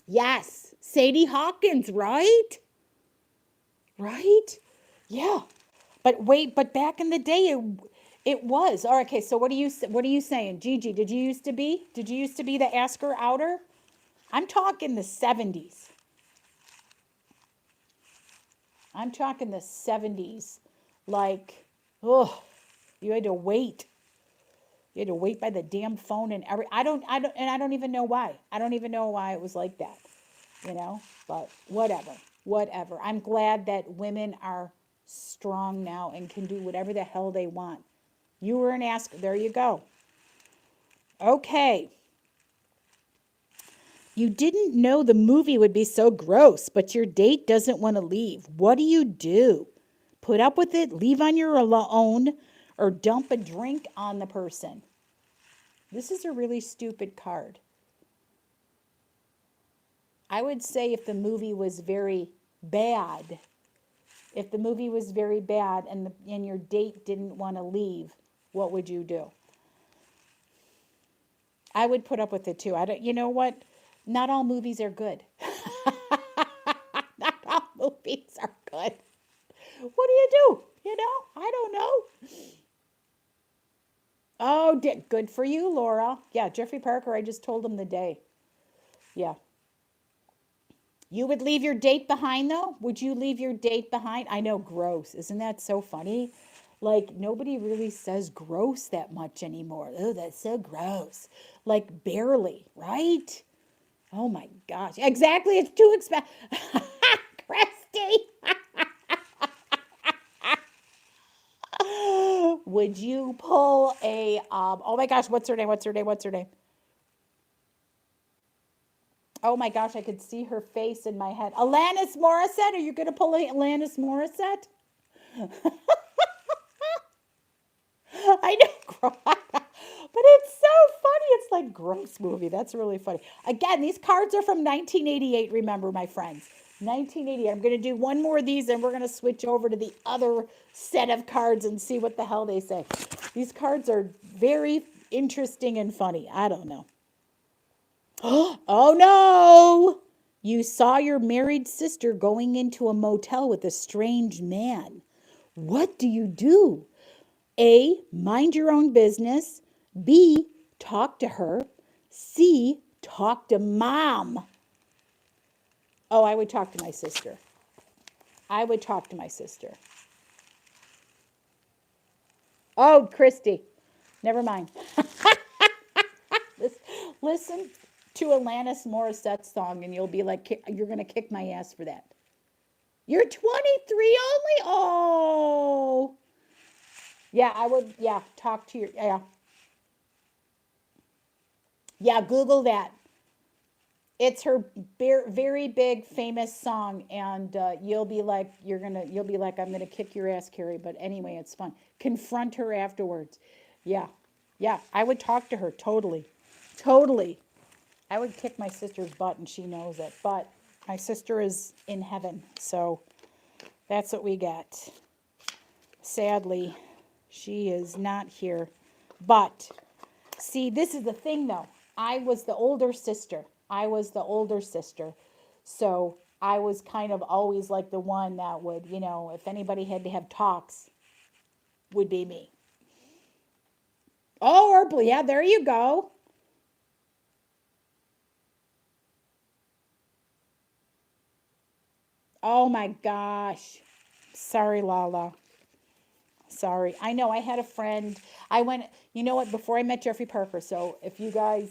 Yes. Sadie Hawkins, right? Right? Yeah. But back in the day it was. All right, okay, so what are you saying? Gigi, did you used to be the ask her outer? I'm talking the 70s. I'm talking the 70s. Like, oh, you had to wait. You had to wait by the damn phone and I don't even know why. I don't even know why it was like that. But whatever. I'm glad that women are strong now and can do whatever the hell they want. You were an ask. There you go. Okay. You didn't know the movie would be so gross, but your date doesn't want to leave. What do you do? Put up with it, leave on your own, or dump a drink on the person? This is a really stupid card. I would say if the movie was very bad, and your date didn't want to leave, what would you do? I would put up with it too. You know what? Not all movies are good. Not all movies are good. What do you do? I don't know. Oh, good for you, Laura. Yeah, Jeffrey Parker, I just told him the day. Yeah. You would leave your date behind, though? Would you leave your date behind? I know, gross. Isn't that so funny? Like, nobody really says gross that much anymore. Oh, that's so gross. Like, barely, right? Oh, my gosh. Exactly. It's too expensive. Christy. Would you pull a, oh, my gosh, what's her name? Oh my gosh, I could see her face in my head. Alanis Morissette? Are you going to pull Alanis Morissette? I know, but it's so funny. It's like gross movie. That's really funny. Again, these cards are from 1988, remember, my friends. 1980. I'm going to do one more of these and we're going to switch over to the other set of cards and see what the hell they say. These cards are very interesting and funny. I don't know. Oh no! You saw your married sister going into a motel with a strange man. What do you do? A. Mind your own business. B. Talk to her. C. Talk to mom. Oh, I would talk to my sister. I would talk to my sister. Oh, Christy. Never mind. Listen to Alanis Morissette's song and you'll be like, you're going to kick my ass for that. You're 23 only? Oh. Yeah, I would, yeah, talk to your, yeah. Yeah, Google that. It's her very big famous song, and you'll be like, I'm gonna kick your ass, Carrie. But anyway, it's fun. Confront her afterwards. Yeah, yeah, I would talk to her totally, totally. I would kick my sister's butt, and she knows it. But my sister is in heaven, so that's what we got. Sadly, she is not here. But see, this is the thing, though. I was the older sister. So I was kind of always like the one that would, if anybody had to have talks, would be me. Oh, or yeah, there you go. Oh my gosh. Sorry, Lala. Sorry. I know I had a friend. I went, you know what, before I met Jeffrey Parker. So if you guys,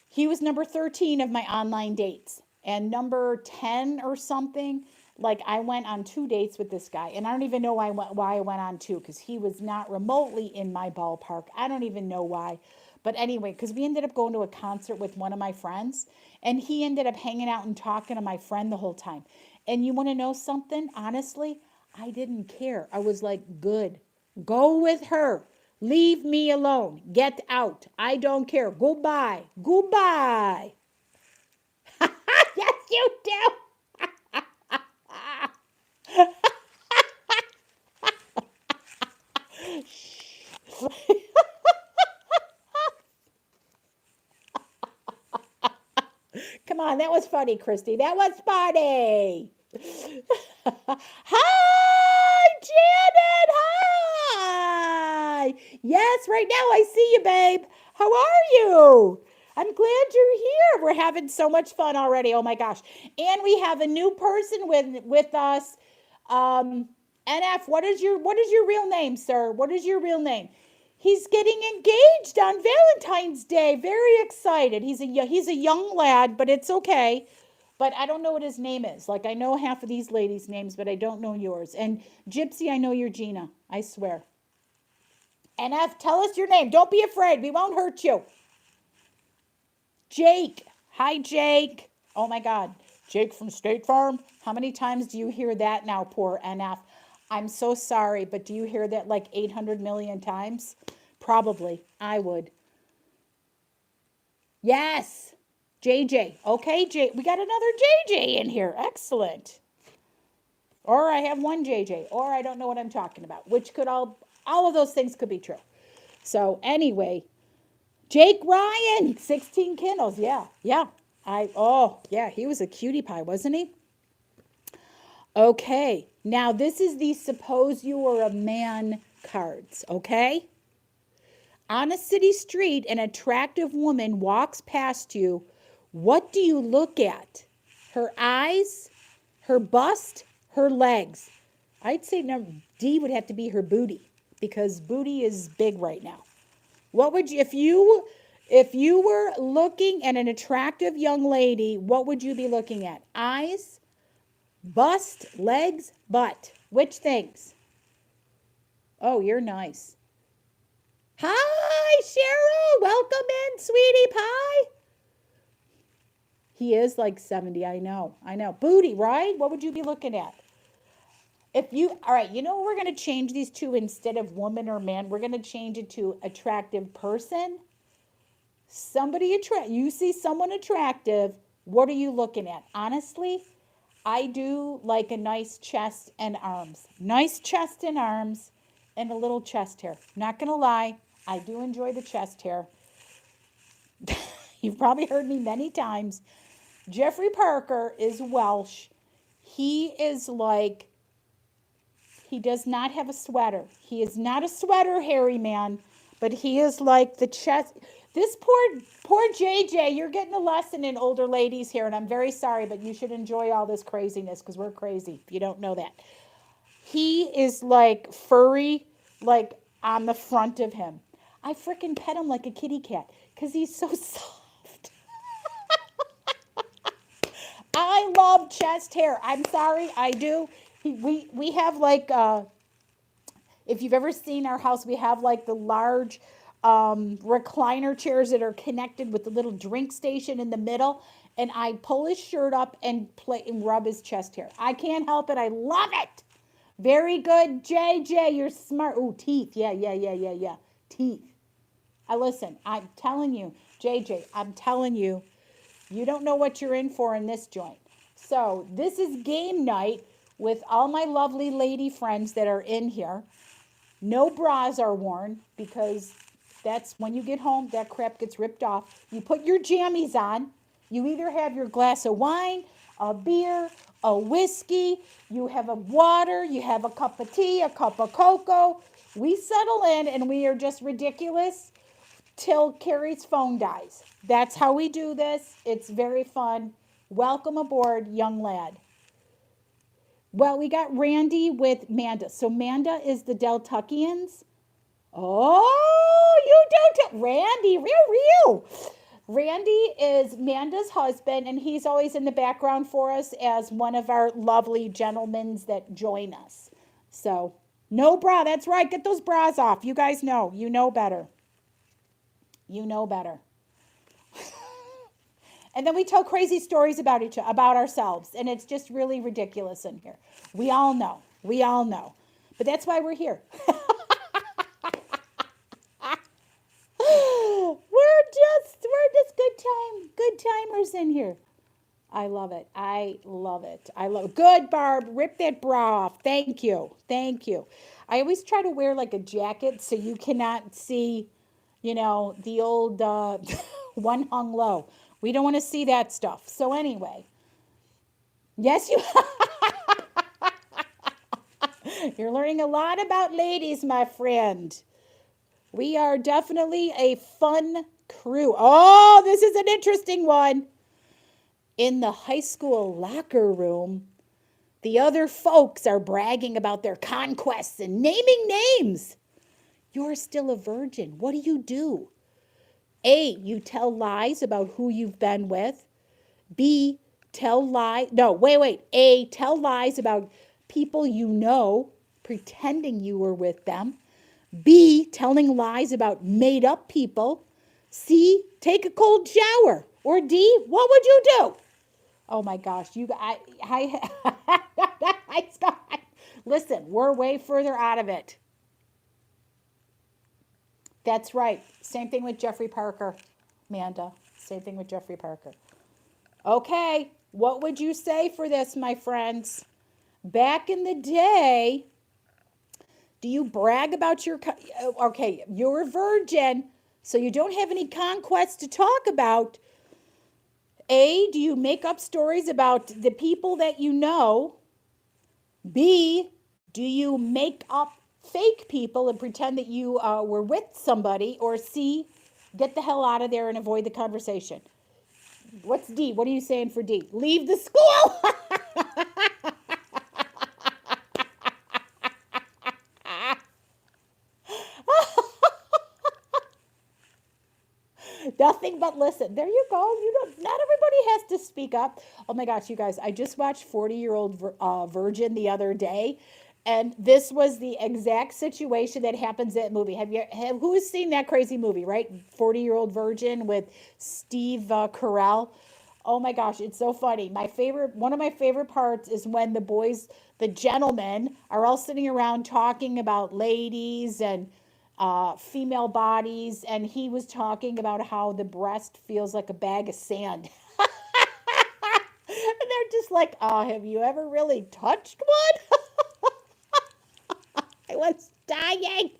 he was number 13 of my online dates. And number 10 or something, like I went on 2 dates with this guy. And I don't even know why I went on two, because he was not remotely in my ballpark. I don't even know why. But anyway, because we ended up going to a concert with one of my friends. And he ended up hanging out and talking to my friend the whole time. And you want to know something? Honestly, I didn't care. I was like, good. Go with her. Leave me alone. Get out. I don't care. Goodbye. Goodbye. Yes, you do. Come on, that was funny, Christy. That was funny. Hi, Janet. Hi. Yes, right now I see you, babe. How are you? I'm glad you're here. We're having so much fun already. Oh my gosh. And we have a new person with us. NF, what is your real name, sir? What is your real name? He's getting engaged on Valentine's Day. Very excited. He's a young lad, but it's okay. But I don't know what his name is. Like, I know half of these ladies' names, but I don't know yours. And Gypsy, I know you're Gina. I swear. NF, tell us your name. Don't be afraid. We won't hurt you. Jake. Hi, Jake. Oh, my God. Jake from State Farm? How many times do you hear that now, poor NF? I'm so sorry, but do you hear that like 800 million times? Probably. I would. Yes. JJ. Okay, we got another JJ in here. Excellent. Or I have one JJ, or I don't know what I'm talking about, which could all of those things could be true. So anyway, Jake Ryan, 16 Kindles. Yeah, yeah. Yeah, he was a cutie pie, wasn't he? Okay, now this is the suppose you were a man cards, okay? On a city street, an attractive woman walks past you. What do you look at? Her eyes, her bust, her legs. I'd say number D would have to be her booty, because booty is big right now. What would you, if you were looking at an attractive young lady, what would you be looking at? Eyes, bust, legs, butt. Which things? Oh, you're nice. Hi, Cheryl. Welcome in, sweetie pie. He is like 70. I know. Booty, right? What would you be looking at? All right, you know what we're going to change these to instead of woman or man? We're going to change it to attractive person. You see someone attractive. What are you looking at? Honestly, I do like a nice chest and arms. Nice chest and arms and a little chest hair. Not going to lie, I do enjoy the chest hair. You've probably heard me many times. Jeffrey Parker is Welsh. He is like, he does not have a sweater. He is not a sweater hairy man, but he is like the chest. This poor JJ, you're getting a lesson in older ladies here, and I'm very sorry, but you should enjoy all this craziness because we're crazy if you don't know that. He is like furry, like on the front of him. I freaking pet him like a kitty cat because he's so soft. I love chest hair. I'm sorry, I do. We have like, if you've ever seen our house, we have like the large recliner chairs that are connected with the little drink station in the middle. And I pull his shirt up and play and rub his chest hair. I can't help it. I love it. Very good, JJ. You're smart. Ooh, teeth. Yeah. Teeth. Listen, I'm telling you, JJ, I'm telling you, you don't know what you're in for in this joint. So this is game night with all my lovely lady friends that are in here. No bras are worn because that's when you get home, that crap gets ripped off. You put your jammies on. You either have your glass of wine, a beer, a whiskey, you have a water, you have a cup of tea, a cup of cocoa. We settle in and we are just ridiculous till Carrie's phone dies. That's how we do this. It's very fun. Welcome aboard, young lad. Well, we got Randy with Manda. So Manda is the Deltuckians. Oh, you don't. Randy, real. Randy is Manda's husband, and he's always in the background for us as one of our lovely gentlemen that join us. So, no bra. That's right. Get those bras off. You guys know. You know better. You know better. And then we tell crazy stories about about ourselves, and it's just really ridiculous in here. We all know. But that's why we're here. we're just good timers in here. I love it. Good, Barb. Rip that bra off. Thank you. I always try to wear like a jacket so you cannot see, the old one hung low. We don't want to see that stuff. So anyway, yes, you're learning a lot about ladies, my friend. We are definitely a fun crew. Oh, this is an interesting one. In the high school locker room, the other folks are bragging about their conquests and naming names. You're still a virgin. What do? A, you tell lies about who you've been with. B, tell lies. No, wait. A, tell lies about people you know, pretending you were with them. B, telling lies about made up people. C, take a cold shower. Or D, what would you do? Oh my gosh, listen, we're way further out of it. That's right. Same thing with Jeffrey Parker, Amanda. Same thing with Jeffrey Parker. Okay, what would you say for this, my friends? Back in the day, do you brag about okay, you're a virgin, so you don't have any conquests to talk about. A, do you make up stories about the people that you know? B, do you make up fake people and pretend that you were with somebody? Or C, get the hell out of there and avoid the conversation? What's D? What are you saying for D? Leave the school! Nothing but listen. There you go. Not everybody has to speak up. Oh my gosh, you guys, I just watched 40-Year-Old Virgin the other day, and this was the exact situation that happens in that movie. Who has seen that crazy movie, right? 40-Year-Old Virgin with Steve Carell. Oh my gosh, it's so funny. One of my favorite parts is when the boys, the gentlemen, are all sitting around talking about ladies and female bodies, and he was talking about how the breast feels like a bag of sand. they're just like, oh, have you ever really touched one? I was dying.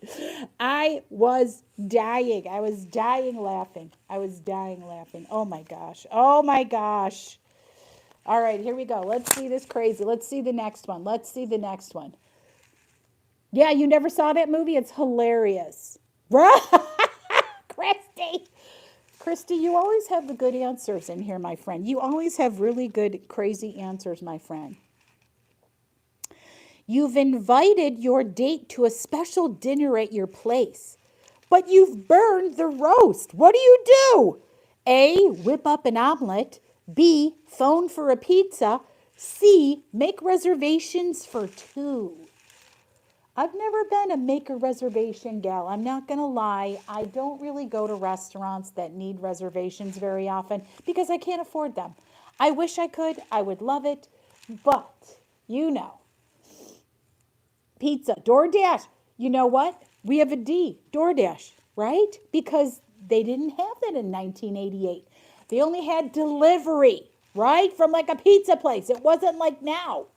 I was dying. I was dying laughing. I was dying laughing. Oh my gosh. Oh my gosh. All right, here we go. Let's see this crazy. Let's see the next one. Let's see the next one. Yeah, you never saw that movie? It's hilarious. Christy. Christy, you always have the good answers in here, my friend. You always have really good, crazy answers, my friend. You've invited your date to a special dinner at your place, but you've burned the roast. What do? A, whip up an omelet. B, phone for a pizza. C, make reservations for two. I've never been a make a reservation gal. I'm not going to lie. I don't really go to restaurants that need reservations very often because I can't afford them. I wish I could. I would love it. But, you know, pizza, DoorDash. You know what? We have a D, DoorDash, right? Because they didn't have that in 1988. They only had delivery, right? From like a pizza place. It wasn't like now.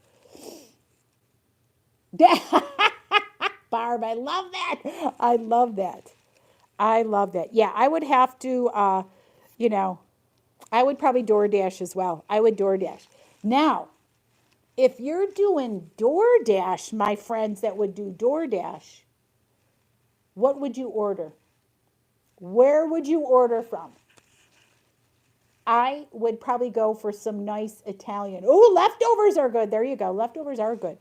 Barb, I love that. I love that. I love that. Yeah, I would have to, I would probably DoorDash as well. I would DoorDash. Now, if you're doing DoorDash, my friends that would do DoorDash, what would you order? Where would you order from? I would probably go for some nice Italian. Oh, leftovers are good. There you go. Leftovers are good.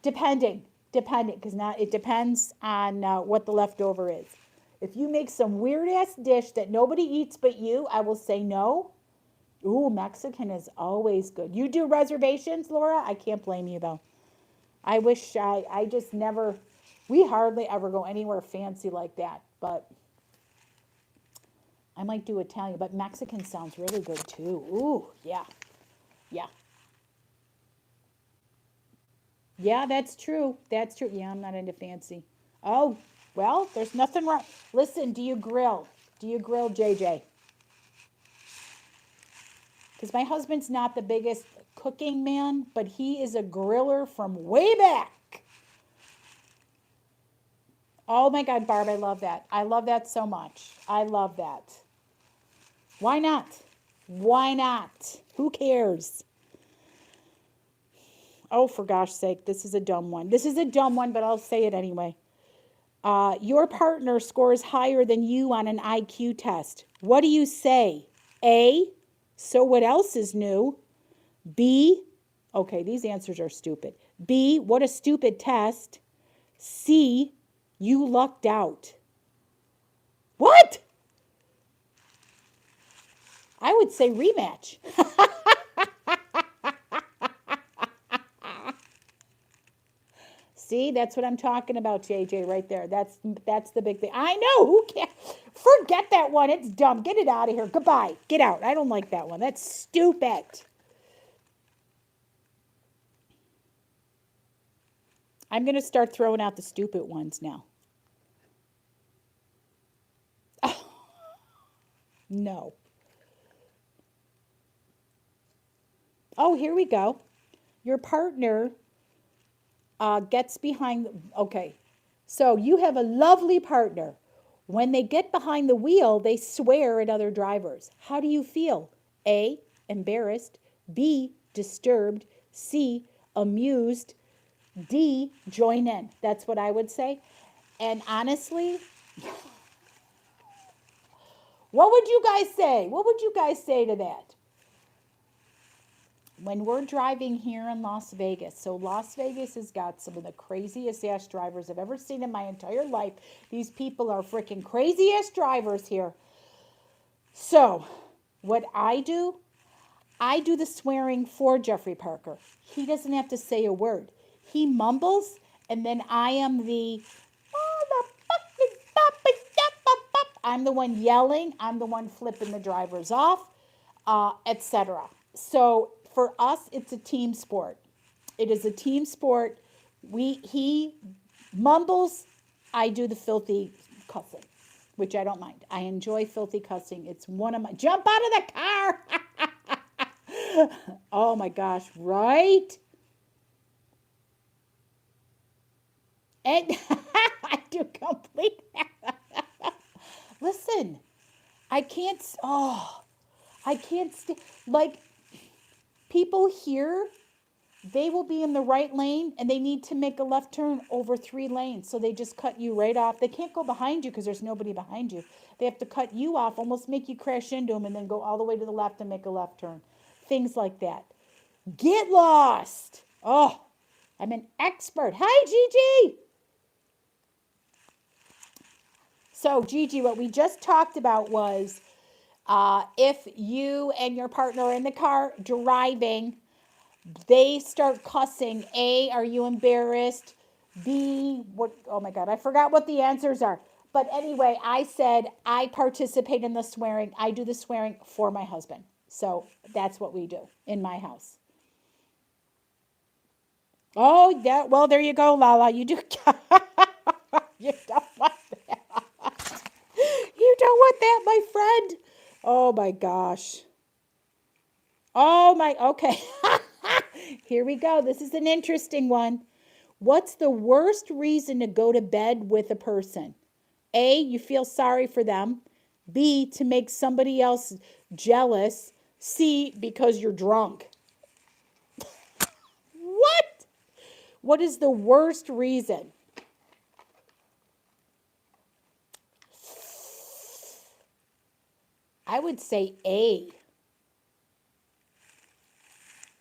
Depending, because now it depends on what the leftover is. If you make some weird ass dish that nobody eats but you, I will say no. Ooh, Mexican is always good. You do reservations, Laura? I can't blame you though. I wish I just never, we hardly ever go anywhere fancy like that, but I might do Italian, but Mexican sounds really good too. Ooh, yeah, yeah. Yeah, that's true. That's true. Yeah, I'm not into fancy. Oh, well, there's nothing wrong. Listen, do you grill? Do you grill, JJ? Because my husband's not the biggest cooking man, but he is a griller from way back. Oh my God, Barb, I love that. I love that so much. I love that. Why not? Why not? Who cares? Oh, for gosh sake, this is a dumb one. This is a dumb one, but I'll say it anyway. Your partner scores higher than you on an IQ test. What do you say? A, so what else is new? B, okay, these answers are stupid. B, what a stupid test. C, you lucked out. What? I would say rematch. See, that's what I'm talking about, JJ, right there. That's the big thing. I know. Who cares? Forget that one. It's dumb. Get it out of here. Goodbye. Get out. I don't like that one. That's stupid. I'm going to start throwing out the stupid ones now. Oh, no. Oh, here we go. Your partner gets behind. Okay. So you have a lovely partner. When they get behind the wheel, they swear at other drivers. How do you feel? A, embarrassed. B, disturbed. C, amused. D, join in. That's what I would say. And honestly, what would you guys say? What would you guys say to that? When we're driving here in Las Vegas, so Las Vegas has got some of the craziest ass drivers I've ever seen in my entire life. These people are freaking crazy ass drivers here. So what I do the swearing for Jeffrey Parker. He doesn't have to say a word. He mumbles, and then I am I'm the one yelling. I'm the one flipping the drivers off, etc. So for us, it's a team sport. It is a team sport. He mumbles. I do the filthy cussing, which I don't mind. I enjoy filthy cussing. It's one of my, jump out of the car. Oh my gosh, right? And I do complete. Listen, I can't, I can't, like, people here, they will be in the right lane and they need to make a left turn over 3 lanes. So they just cut you right off. They can't go behind you because there's nobody behind you. They have to cut you off, almost make you crash into them, and then go all the way to the left and make a left turn. Things like that. Get lost. Oh, I'm an expert. Hi, Gigi. So, Gigi, what we just talked about was if you and your partner are in the car driving, they start cussing. A, are you embarrassed? B, what? Oh my God, I forgot what the answers are. But anyway, I said I participate in the swearing. I do the swearing for my husband. So that's what we do in my house. Oh, yeah. Well, there you go, Lala. You do. You don't want that. You don't want that, my friend. Oh my gosh. Oh my. Okay. Here we go. This is an interesting one. What's the worst reason to go to bed with a person? A, you feel sorry for them. B, to make somebody else jealous. C, because you're drunk. What? What is the worst reason? I would say A.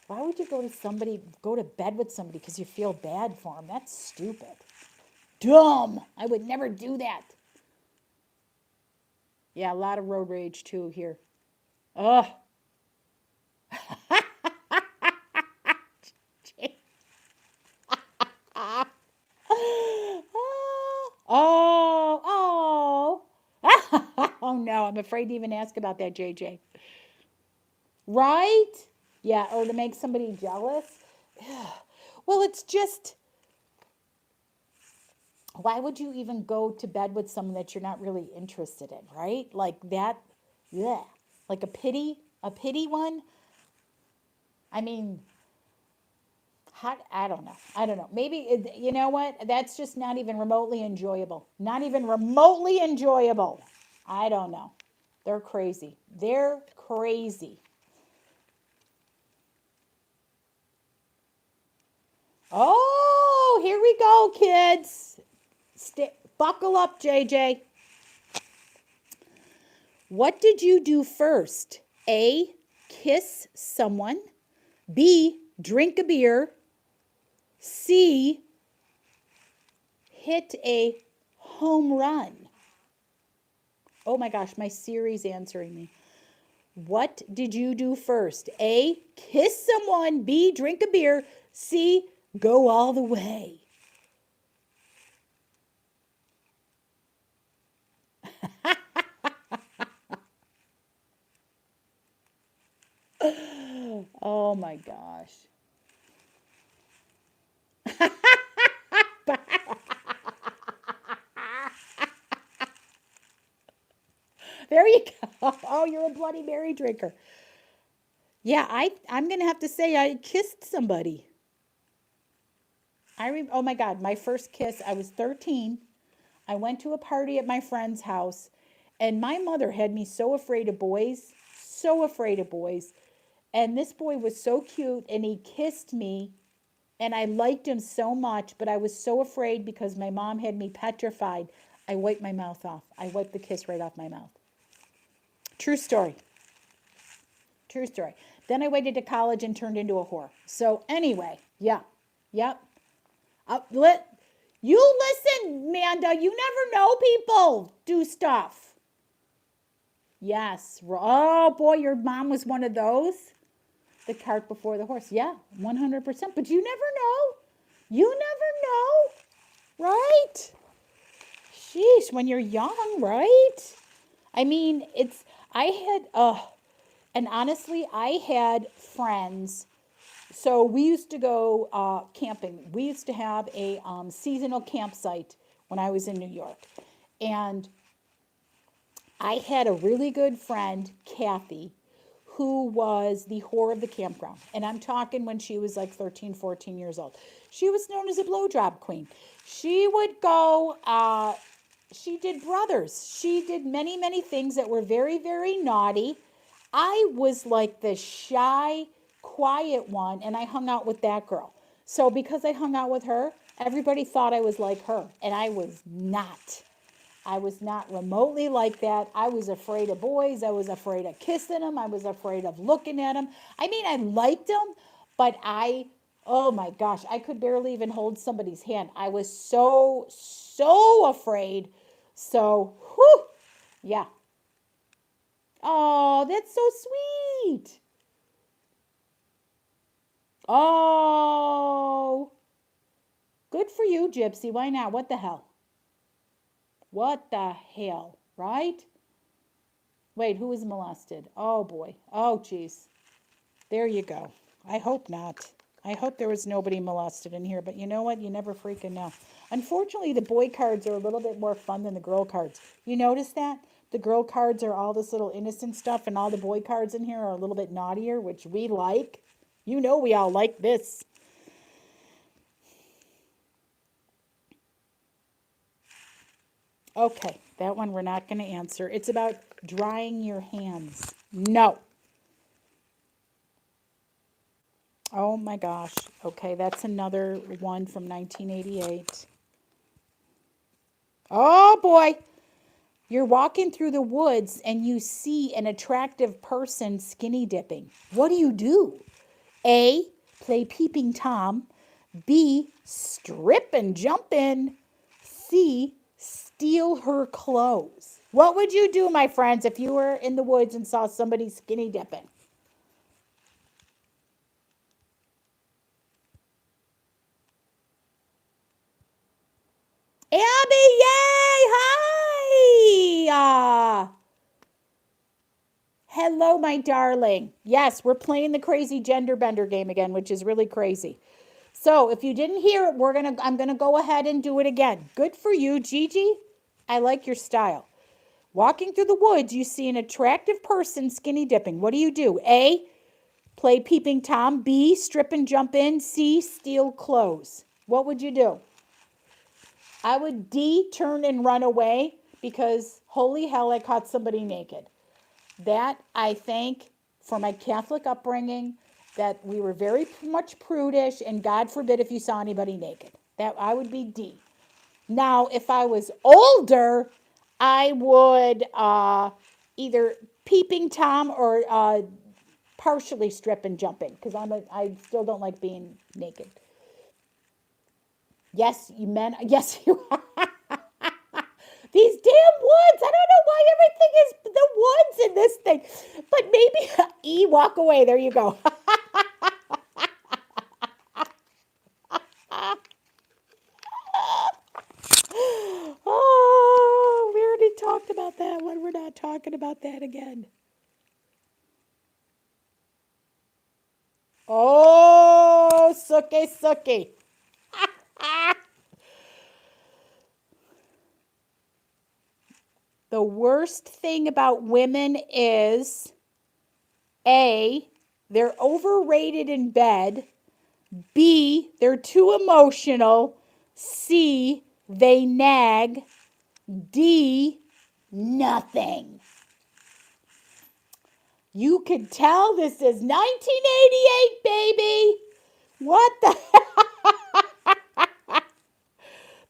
Why would you go to bed with somebody because you feel bad for them? That's stupid. Dumb. I would never do that. Yeah, a lot of road rage too here. Ugh. Oh, oh. Oh no, I'm afraid to even ask about that, JJ. Right? Yeah, or to make somebody jealous. Well, it's just, why would you even go to bed with someone that you're not really interested in, right? Like that, yeah. Like a pity one. I mean, I don't know. I don't know. Maybe, you know what? That's just not even remotely enjoyable. Not even remotely enjoyable. I don't know. They're crazy. They're crazy. Oh, here we go, kids. Buckle up, JJ. What did you do first? A, kiss someone. B, drink a beer. C, hit a home run. Oh my gosh, my Siri's answering me. What did you do first? A, kiss someone. B, drink a beer. C, go all the way. Oh my gosh. There you go. Oh, you're a Bloody Mary drinker. Yeah, I'm going to have to say I kissed somebody. Oh my God, my first kiss, I was 13. I went to a party at my friend's house, and my mother had me so afraid of boys, so afraid of boys. And this boy was so cute, and he kissed me, and I liked him so much, but I was so afraid because my mom had me petrified. I wiped my mouth off. I wiped the kiss right off my mouth. True story. True story. Then I waited to college and turned into a whore. So anyway, yeah, yep. You listen, Manda. You never know people do stuff. Yes. Oh boy, your mom was one of those. The cart before the horse. Yeah, 100%. But you never know. You never know, right? Sheesh, when you're young, right? I mean, and honestly, I had friends. So we used to go camping. We used to have a seasonal campsite when I was in New York. And I had a really good friend, Kathy, who was the whore of the campground. And I'm talking when she was like 13, 14 years old. She was known as a blowjob queen. She would go, she did brothers. She did many, many things that were very, very naughty. I was like the shy, quiet one, and I hung out with that girl. So because I hung out with her, everybody thought I was like her, and I was not. I was not remotely like that. I was afraid of boys. I was afraid of kissing them. I was afraid of looking at them. I mean, I liked them, but oh my gosh, I could barely even hold somebody's hand. I was so afraid. So, whew, yeah. Oh, that's so sweet. Oh, good for you, Gypsy. Why not? What the hell? What the hell, right? Wait, who was molested? Oh, boy. Oh, geez. There you go. I hope not. I hope there was nobody molested in here, but you know what? You never freaking know. Unfortunately, the boy cards are a little bit more fun than the girl cards. You notice that? The girl cards are all this little innocent stuff, and all the boy cards in here are a little bit naughtier, which we like. You know we all like this. Okay, that one we're not going to answer. It's about drying your hands. No. Oh my gosh. Okay, that's another one from 1988. Oh boy. You're walking through the woods and you see an attractive person skinny dipping. What do? A, play peeping Tom. B, strip and jump in. C, steal her clothes. What would you do, my friends, if you were in the woods and saw somebody skinny dipping? Abby, yay! Hi! Hello, my darling. Yes, we're playing the crazy gender bender game again, which is really crazy. So if you didn't hear it, I'm gonna go ahead and do it again. Good for you, Gigi. I like your style. Walking through the woods, you see an attractive person skinny dipping. What do? A, play peeping Tom. B, strip and jump in. C, steal clothes. What would you do? I would D, turn and run away because holy hell, I caught somebody naked. That I thank for my Catholic upbringing, that we were very much prudish, and God forbid if you saw anybody naked. That I would be D. Now, if I was older, I would either peeping Tom or partially strip and jumping because I still don't like being naked. Yes, you men. Yes, you are. These damn woods. I don't know why everything is the woods in this thing. But maybe E, walk away. There you go. Oh, we already talked about that one. We're not talking about that again. Oh, sucky. The worst thing about women is A, they're overrated in bed. B, they're too emotional. C, they nag. D, nothing. You can tell this is 1988, baby. What the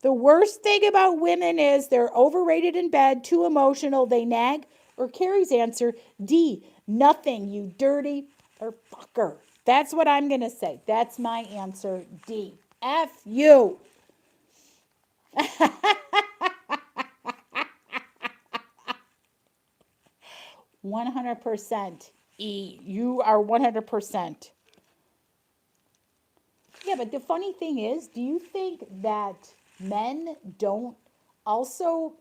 The worst thing about women is they're overrated in bed, too emotional, they nag. Or Carrie's answer, D, nothing, you dirty or fucker. That's what I'm going to say. That's my answer, D. F you. 100% E. You are 100%. Yeah, but the funny thing is, do you think that men don't also,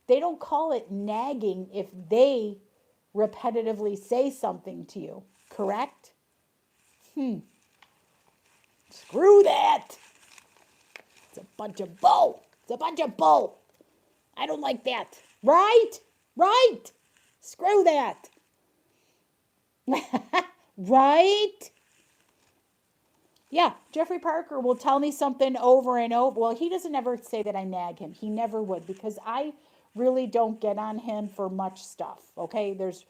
they don't call it nagging if they repetitively say something to you, correct? Screw that. It's a bunch of bull. It's a bunch of bull. I don't like that. Right? Screw that. Right? Yeah, Jeffrey Parker will tell me something over and over. Well, he doesn't ever say that I nag him. He never would because I really don't get on him for much stuff. Okay, there's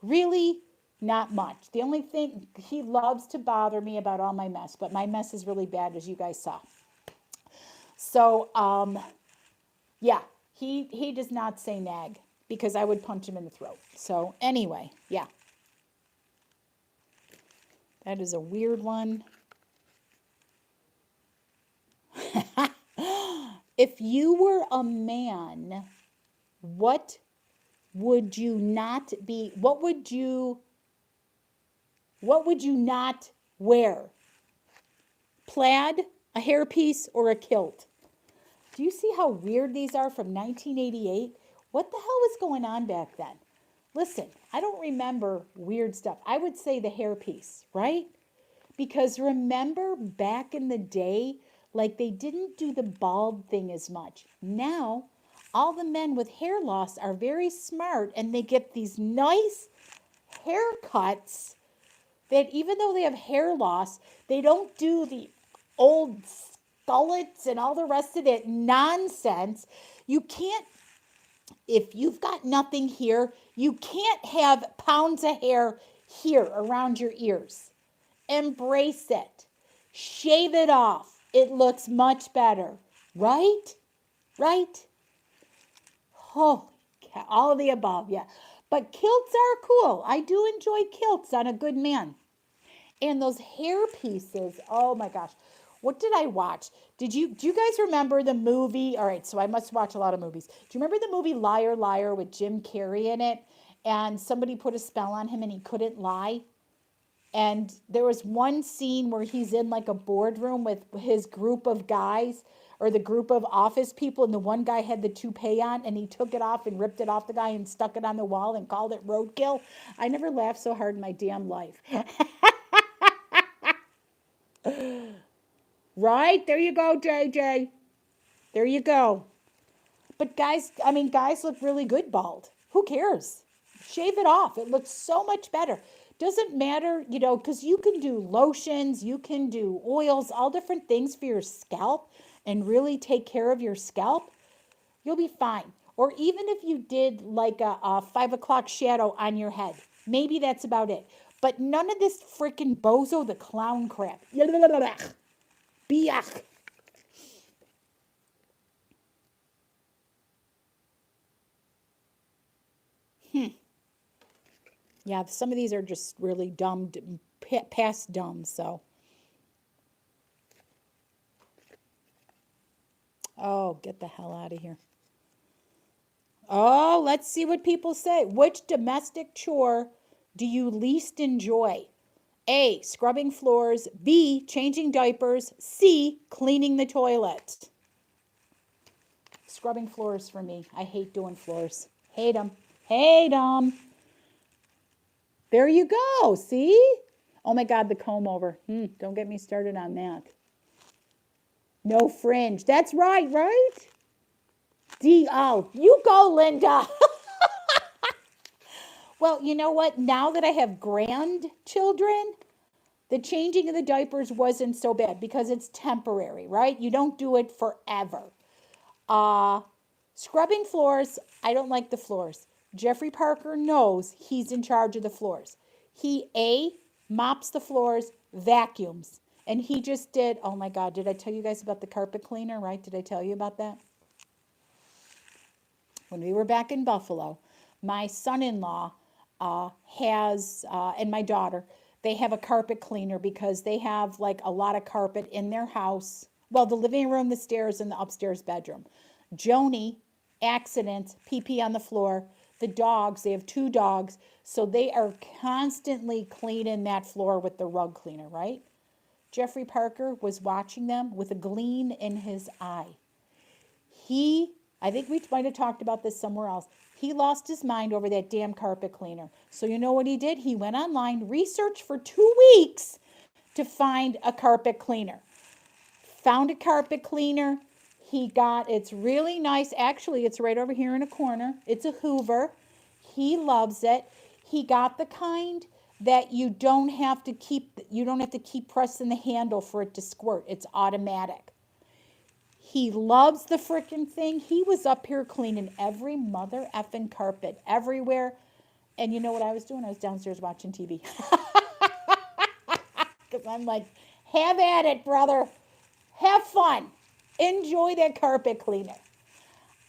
really not much. The only thing he loves to bother me about all my mess, but my mess is really bad, as you guys saw. So, yeah, he does not say nag because I would punch him in the throat. So anyway, yeah, that is a weird one. If you were a man, what would you not be? What would you not wear? Plaid, a hairpiece, or a kilt? Do you see how weird these are from 1988? What the hell was going on back then? Listen, I don't remember weird stuff. I would say the hairpiece, right? Because remember back in the day, like they didn't do the bald thing as much. Now, all the men with hair loss are very smart and they get these nice haircuts that even though they have hair loss, they don't do the old skullets and all the rest of that nonsense. You can't, if you've got nothing here, you can't have pounds of hair here around your ears. Embrace it. Shave it off. It looks much better. Right? Right? Holy cow. All of the above, yeah. But kilts are cool. I do enjoy kilts on a good man. And those hair pieces, oh my gosh. What did I watch? Do you guys remember the movie? All right, so I must watch a lot of movies. Do you remember the movie Liar Liar with Jim Carrey in it? And somebody put a spell on him and he couldn't lie. And there was one scene where he's in like a boardroom with his group of guys or the group of office people, and the one guy had the toupee on and he took it off and ripped it off the guy and stuck it on the wall and called it roadkill. I never laughed so hard in my damn life. Right? There you go, JJ. There you go. But guys look really good bald. Who cares? Shave it off. It looks so much better. Doesn't matter, because you can do lotions, you can do oils, all different things for your scalp and really take care of your scalp. You'll be fine. Or even if you did like a 5 o'clock shadow on your head, maybe that's about it. But none of this freaking bozo the clown crap. Biach. Yeah, some of these are just really dumb, past dumb, so. Oh, get the hell out of here. Oh, let's see what people say. Which domestic chore do you least enjoy? A, scrubbing floors. B, changing diapers. C, cleaning the toilet. Scrubbing floors for me. I hate doing floors. Hate them. Hate them. There you go. See? Oh my God, the comb over. Don't get me started on that. No fringe. That's right, right? D. Oh, you go, Linda. Well, you know what? Now that I have grandchildren, the changing of the diapers wasn't so bad because it's temporary, right? You don't do it forever. Scrubbing floors, I don't like the floors. Jeffrey Parker knows he's in charge of the floors. He mops the floors, vacuums. And he just did, oh my God, did I tell you guys about the carpet cleaner, right? Did I tell you about that? When we were back in Buffalo, my son-in-law and my daughter, they have a carpet cleaner because they have like a lot of carpet in their house. Well, the living room, the stairs, and the upstairs bedroom. Joni, accidents, pee on the floor. The dogs, they have 2 dogs, so they are constantly cleaning that floor with the rug cleaner, right? Jeffrey Parker was watching them with a gleam in his eye. I think we might have talked about this somewhere else. He lost his mind over that damn carpet cleaner. So you know what he did? He went online, researched for 2 weeks to find a carpet cleaner. Found a carpet cleaner. It's really nice. Actually, it's right over here in a corner. It's a Hoover. He loves it. He got the kind that you don't have to keep pressing the handle for it to squirt. It's automatic. He loves the frickin' thing. He was up here cleaning every mother effing carpet everywhere. And you know what I was doing? I was downstairs watching TV. Because I'm like, have at it, brother. Have fun. Enjoy that carpet cleaner.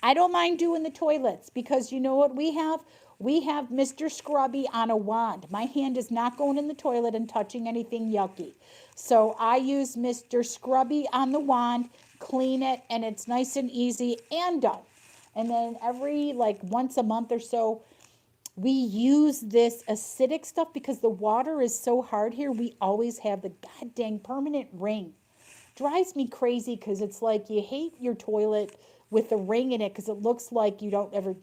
I don't mind doing the toilets because you know what we have? We have Mr. Scrubby on a wand. My hand is not going in the toilet and touching anything yucky. So I use Mr. Scrubby on the wand, clean it, and it's nice and easy and done. And then every like once a month or so, we use this acidic stuff because the water is so hard here. We always have the god dang permanent ring. Drives me crazy because it's like you hate your toilet with the ring in it because it looks like you don't ever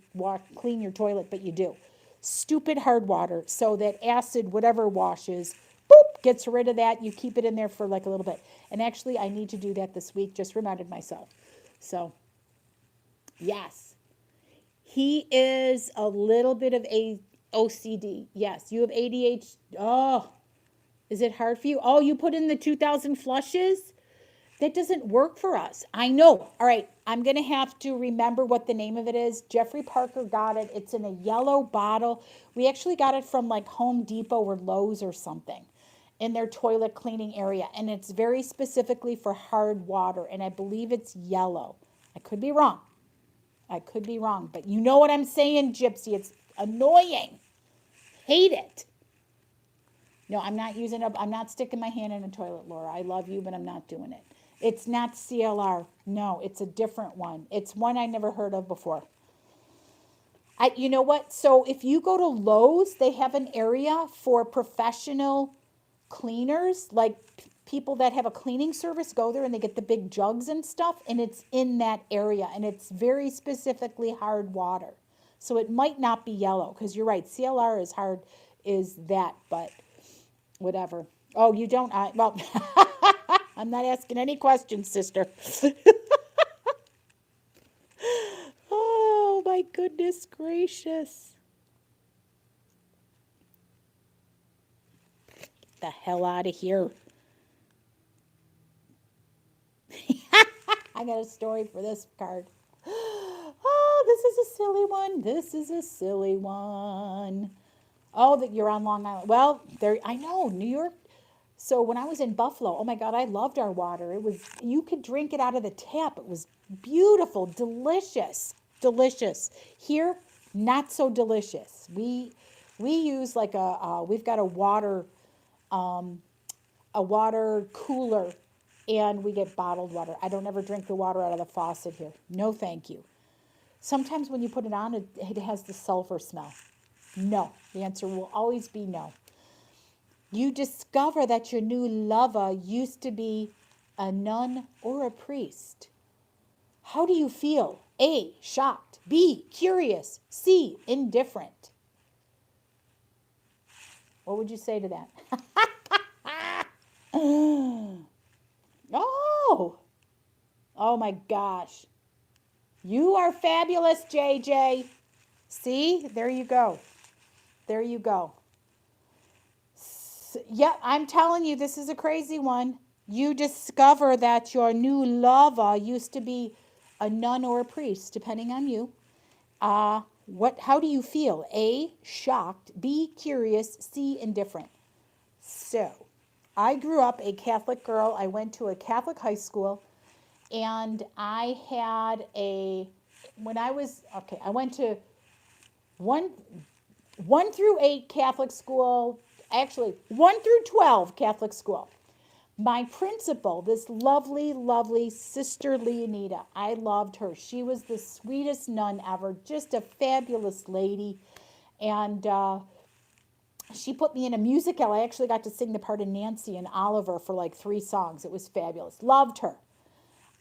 clean your toilet, but you do. Stupid hard water. So that acid, whatever washes, boop, gets rid of that. You keep it in there for like a little bit. And actually, I need to do that this week. Just reminded myself. So, yes. He is a little bit of a OCD. Yes, you have ADHD. Oh, is it hard for you? Oh, you put in the 2,000 flushes? That doesn't work for us. I know. All right, I'm going to have to remember what the name of it is. Jeffrey Parker got it. It's in a yellow bottle. We actually got it from like Home Depot or Lowe's or something in their toilet cleaning area. And it's very specifically for hard water. And I believe it's yellow. I could be wrong. But you know what I'm saying, Gypsy. It's annoying. Hate it. No, I'm not sticking my hand in a toilet, Laura. I love you, but I'm not doing it. It's not CLR. No, it's a different one. It's one I never heard of before. You know what? So if you go to Lowe's, they have an area for professional cleaners, like people that have a cleaning service go there and they get the big jugs and stuff, and it's in that area, and it's very specifically hard water. So it might not be yellow, because you're right, CLR is hard, is that, but whatever. Oh, you don't, well, I'm not asking any questions, sister. Oh, my goodness gracious. The hell out of here. I got a story for this card. Oh, this is a silly one. Oh, that you're on Long Island. Well, there, I know, New York. So when I was in Buffalo, oh my God, I loved our water. You could drink it out of the tap. It was beautiful, delicious. Here, not so delicious. We use like we've got a water cooler, and we get bottled water. I don't ever drink the water out of the faucet here. No, thank you. Sometimes when you put it on, it has the sulfur smell. No, the answer will always be no. You discover that your new lover used to be a nun or a priest. How do you feel? A, shocked. B, curious. C, indifferent. What would you say to that? Oh my gosh. You are fabulous, JJ. See, there you go. Yeah, I'm telling you, this is a crazy one. You discover that your new lover used to be a nun or a priest, depending on you. How do you feel? A, shocked. B, curious. C, indifferent. So, I grew up a Catholic girl. I went to a Catholic high school, and I went to 1 through 8 Catholic school, actually 1 through 12 Catholic school. My principal, this lovely, lovely Sister Leonida, I loved her. She was the sweetest nun ever, just a fabulous lady. And she put me in a musical. I actually got to sing the part of Nancy and Oliver for like 3 songs. It was fabulous. Loved her.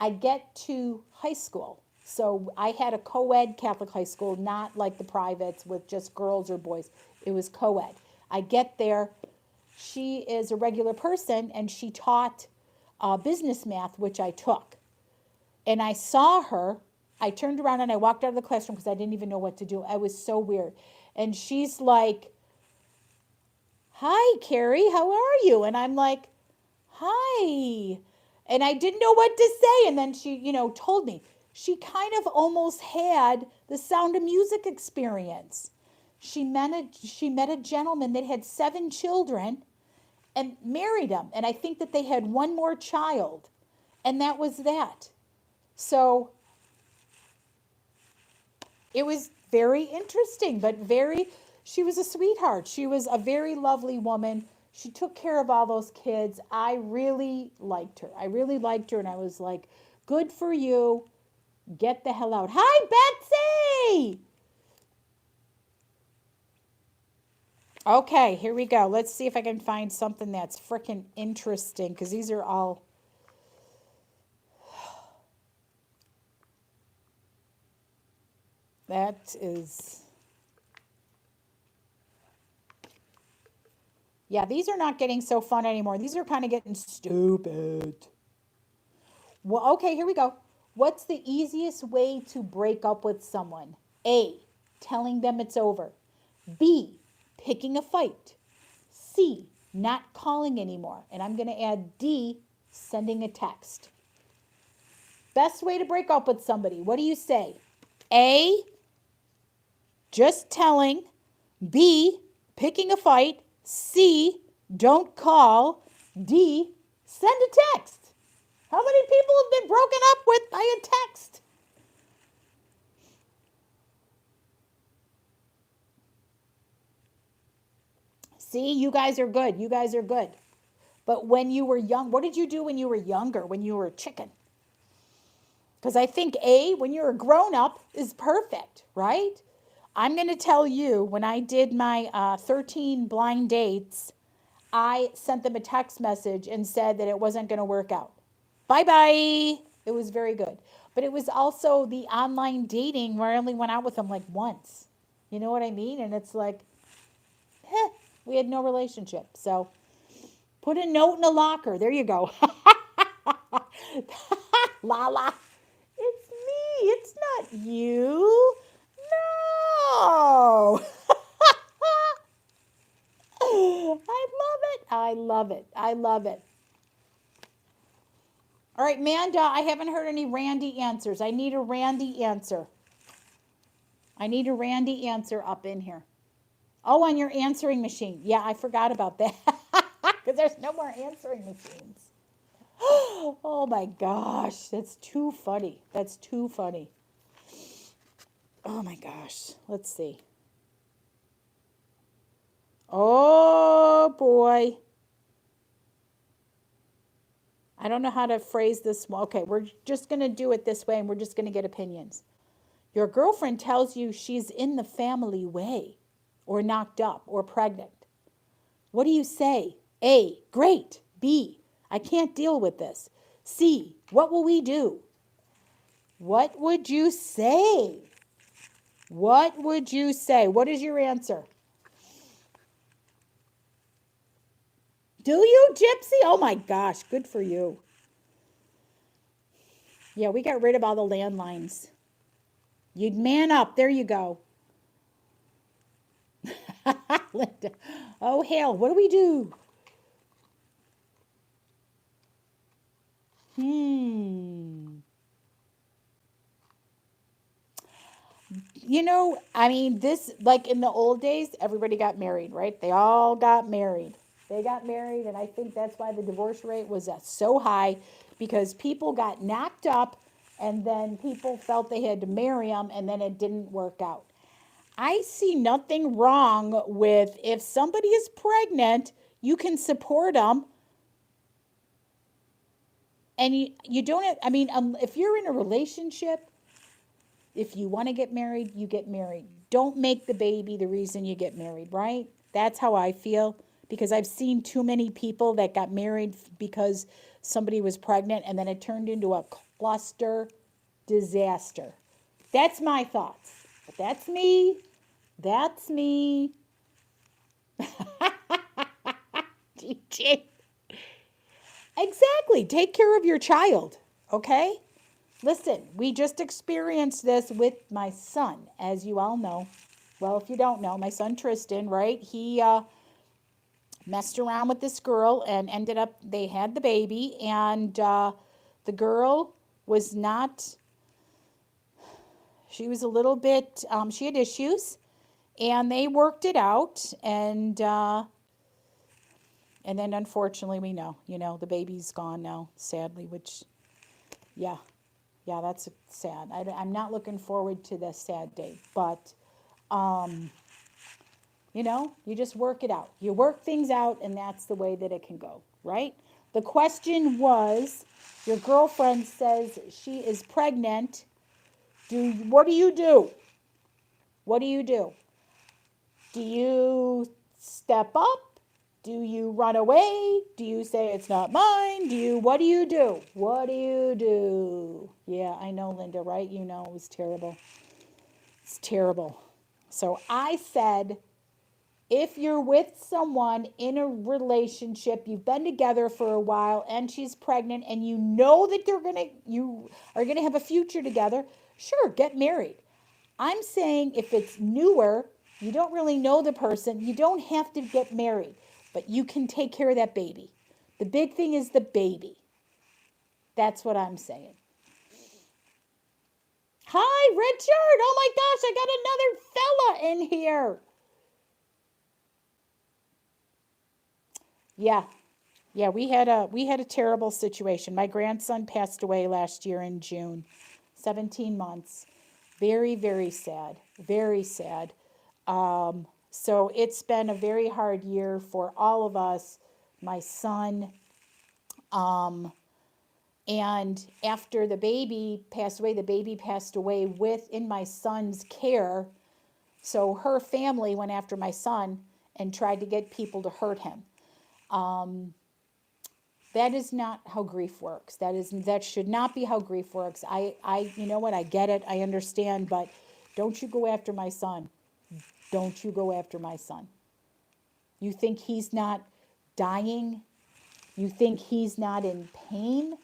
I get to high school. So I had a co-ed Catholic high school, not like the privates with just girls or boys. It was co-ed. I get there. She is a regular person, and she taught business math, which I took. And I saw her. I turned around and I walked out of the classroom because I didn't even know what to do. I was so weird. And she's like, hi, Carrie, how are you? And I'm like, hi. And I didn't know what to say. And then she, told me she kind of almost had the Sound of Music experience. She met a gentleman that had 7 children and married him. And I think that they had one more child. And that was that. So it was very interesting, but she was a sweetheart. She was a very lovely woman. She took care of all those kids. I really liked her. I really liked her. And I was like, good for you. Get the hell out. Hi, Betsy. Okay, here we go. Let's see if I can find something that's freaking interesting because these are all. That is. Yeah, these are not getting so fun anymore. These are kind of getting stupid. Well, okay, here we go. What's the easiest way to break up with someone? A, telling them it's over. B, picking a fight. C, not calling anymore. And I'm going to add D, sending a text. Best way to break up with somebody. What do you say? A, just telling. B, picking a fight. C, don't call. D, send a text. How many people have been broken up with by a text? See, you guys are good. You guys are good. But when you were young, what did you do when you were younger, when you were a chicken? Because I think A, when you're a grown up, is perfect, right? I'm going to tell you, when I did my 13 blind dates, I sent them a text message and said that it wasn't going to work out. Bye-bye. It was very good. But it was also the online dating where I only went out with them like once. You know what I mean? And it's like, we had no relationship. So put a note in the locker. There you go. Lala. It's me. It's not you. No. I love it. I love it. I love it. All right, Manda, I haven't heard any Randy answers. I need a Randy answer. I need a Randy answer up in here. Oh, on your answering machine. Yeah, I forgot about that. Because there's no more answering machines. Oh my gosh, that's too funny. That's too funny. Oh my gosh, let's see. Oh boy. I don't know how to phrase this. Okay, we're just going to do it this way and we're just going to get opinions. Your girlfriend tells you she's in the family way or knocked up or pregnant. What do you say? A, great. B, I can't deal with this. C, what will we do? What would you say? What would you say? What is your answer? Do you, Gypsy? Oh my gosh, good for you. Yeah, we got rid of all the landlines. You'd man up. There you go. Linda. Oh, hell, what do we do? I mean, this, like in the old days, everybody got married, right? They all got married. They got married, and I think that's why the divorce rate was so high, because people got knocked up, and then people felt they had to marry them, and then it didn't work out. I see nothing wrong with, if somebody is pregnant, you can support them. And you don't have, I mean, if you're in a relationship, if you want to get married, you get married. Don't make the baby the reason you get married, right? That's how I feel, because I've seen too many people that got married because somebody was pregnant and then it turned into a cluster disaster. That's my thoughts. But that's me. That's me. DJ. Exactly. Take care of your child, okay? Listen, we just experienced this with my son, as you all know. Well, if you don't know, my son Tristan, right? messed around with this girl and ended up, they had the baby. And the girl was not, she was a little bit, she had issues and they worked it out. And then unfortunately we know, the baby's gone now, sadly, which, yeah, yeah, that's sad. I'm not looking forward to this sad day, but, you just work it out. You work things out, and that's the way that it can go, right? The question was, your girlfriend says she is pregnant. What do you do? What do you do? Do you step up? Do you run away? Do you say it's not mine? What do you do? What do you do? Yeah, I know, Linda, right? You know, it was terrible. It's terrible. So I said, if you're with someone in a relationship, you've been together for a while and she's pregnant and you know that you are going to have a future together, sure, get married. I'm saying if it's newer, you don't really know the person, you don't have to get married, but you can take care of that baby. The big thing is the baby. That's what I'm saying. Hi, Richard. Oh my gosh, I got another fella in here. Yeah. Yeah, we had a terrible situation. My grandson passed away last year in June. 17 months. Very, very sad. Very sad. So it's been a very hard year for all of us. My son, and after the baby passed away in my son's care. So her family went after my son and tried to get people to hurt him. That is not how grief works. That should not be how grief works. You know what? I get it. I understand, but don't you go after my son. Don't you go after my son. You think he's not dying? You think he's not in pain?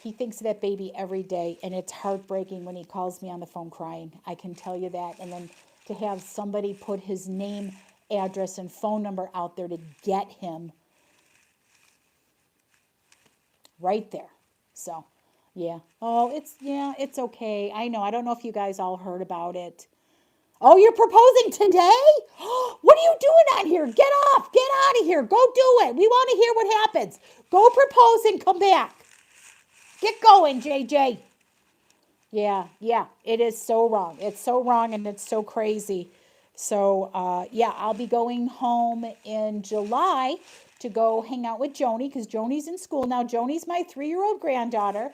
He thinks of that baby every day, and it's heartbreaking when he calls me on the phone crying. I can tell you that. And then to have somebody put his name, address, and phone number out there to get him right there. So, yeah. Oh, it's okay. I know. I don't know if you guys all heard about it. Oh, you're proposing today? What are you doing on here? Get off. Get out of here. Go do it. We want to hear what happens. Go propose and come back. Get going, JJ. Yeah. It is so wrong. It's so wrong and it's so crazy. So, I'll be going home in July to go hang out with Joni because Joni's in school now. Joni's my 3-year-old granddaughter.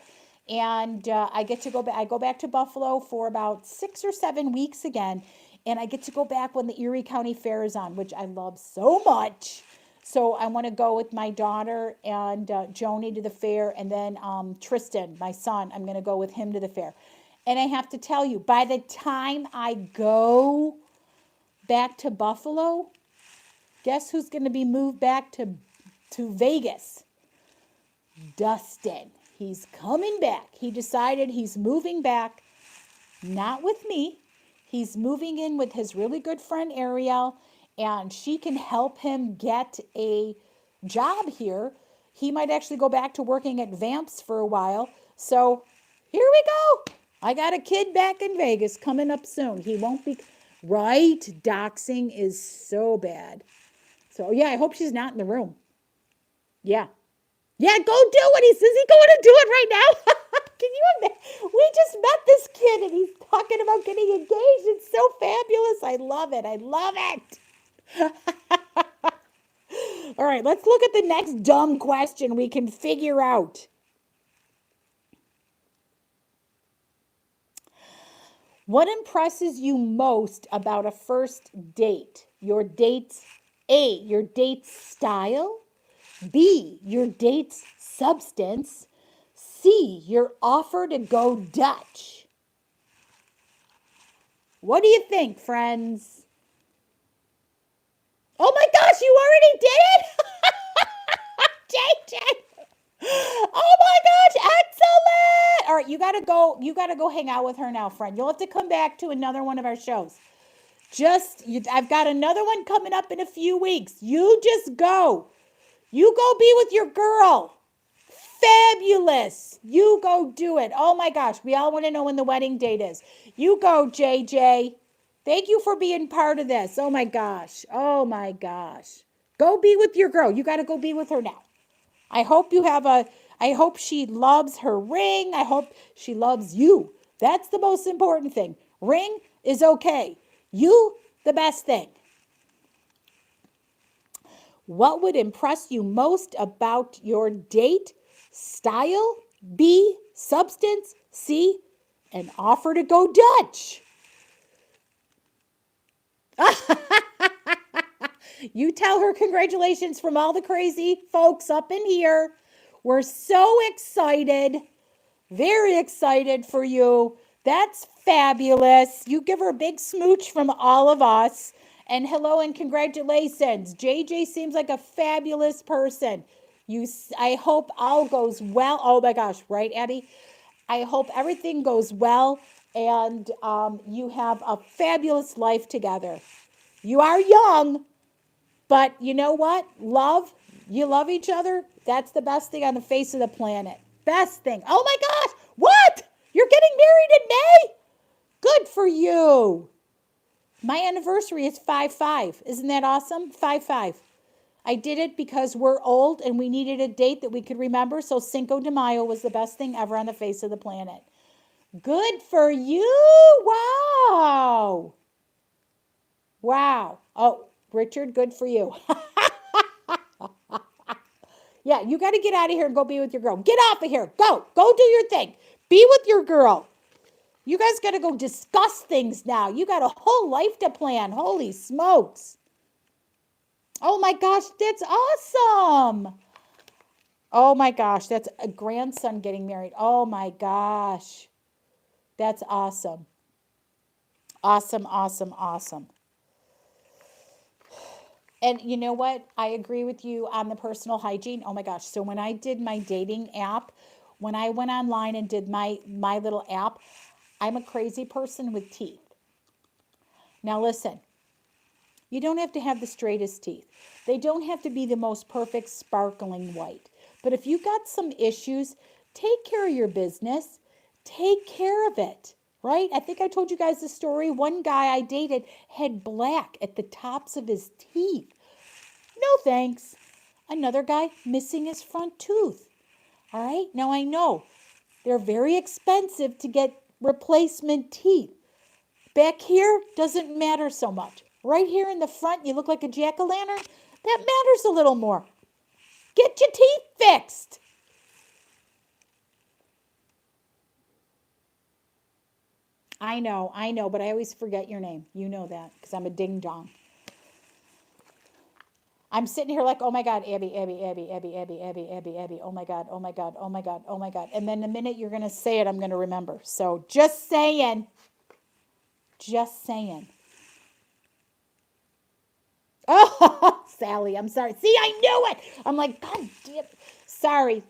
And I get to go back. I go back to Buffalo for about 6 or 7 weeks again. And I get to go back when the Erie County Fair is on, which I love so much. So I want to go with my daughter and Joni to the fair. And then Tristan, my son, I'm going to go with him to the fair. And I have to tell you, by the time I go back to Buffalo, guess who's going to be moved back to Vegas? Dustin. He's coming back. He decided he's moving back, not with me. He's moving in with his really good friend Ariel, and she can help him get a job here. He might actually go back to working at Vamps for a while. So here we go. I got a kid back in Vegas coming up soon. He won't be, right? Doxing is so bad. So yeah, I hope she's not in the room. Yeah. Yeah, go do it. Is he going to do it right now? Can you imagine? We just met this kid and he's talking about getting engaged. It's so fabulous. I love it. I love it. All right, let's look at the next dumb question we can figure out. What impresses you most about a first date? Your date's A, your date's style. B, your date's substance. C, your offer to go Dutch. What do you think, friends? Oh my gosh, you already did it? JJ. Oh my gosh, excellent. All right, you gotta go hang out with her now, friend. You'll have to come back to another one of our shows. I've got another one coming up in a few weeks. You just go. You go be with your girl. Fabulous. You go do it. Oh my gosh. We all want to know when the wedding date is. You go, JJ. Thank you for being part of this. Oh my gosh. Oh my gosh. Go be with your girl. You got to go be with her now. I hope she loves her ring. I hope she loves you. That's the most important thing. Ring is okay. You, the best thing. What would impress you most about your date? Style, B, substance, C, an offer to go Dutch. You tell her congratulations from all the crazy folks up in here. We're so excited, very excited for you. That's fabulous. You give her a big smooch from all of us. And hello and congratulations. JJ seems like a fabulous person. I hope all goes well. Oh my gosh, right, Addie? I hope everything goes well and you have a fabulous life together. You are young, but you know what? You love each other. That's the best thing on the face of the planet. Best thing. Oh my gosh, what? You're getting married in May? Good for you. My anniversary is 5/5. Isn't that awesome? 5/5. I did it because we're old and we needed a date that we could remember. So Cinco de Mayo was the best thing ever on the face of the planet. Good for you. Wow. Wow. Oh, Richard, good for you. Yeah, you got to get out of here and go be with your girl. Get off of here. Go. Go do your thing. Be with your girl. You guys got to go discuss things now. You got a whole life to plan. Holy smokes. Oh my gosh, that's awesome. Oh my gosh, that's a grandson getting married. Oh my gosh. That's awesome. Awesome, awesome, awesome. And you know what? I agree with you on the personal hygiene. Oh my gosh. So when I did my dating app, when I went online and did my little app, I'm a crazy person with teeth. Now listen, you don't have to have the straightest teeth. They don't have to be the most perfect sparkling white. But if you got some issues, take care of your business. Take care of it, right? I think I told you guys the story. One guy I dated had black at the tops of his teeth. No thanks. Another guy missing his front tooth. All right, now I know they're very expensive to get replacement teeth. Back here doesn't matter so much. Right here in the front, you look like a jack-o'-lantern. That matters a little more. Get your teeth fixed. I know, but I always forget your name. You know that because I'm a ding-dong. I'm sitting here like, oh my God, Abby. Oh my God. And then the minute you're going to say it, I'm going to remember. So just saying. Oh, Sally, I'm sorry. See, I knew it. I'm like, God damn. Sorry,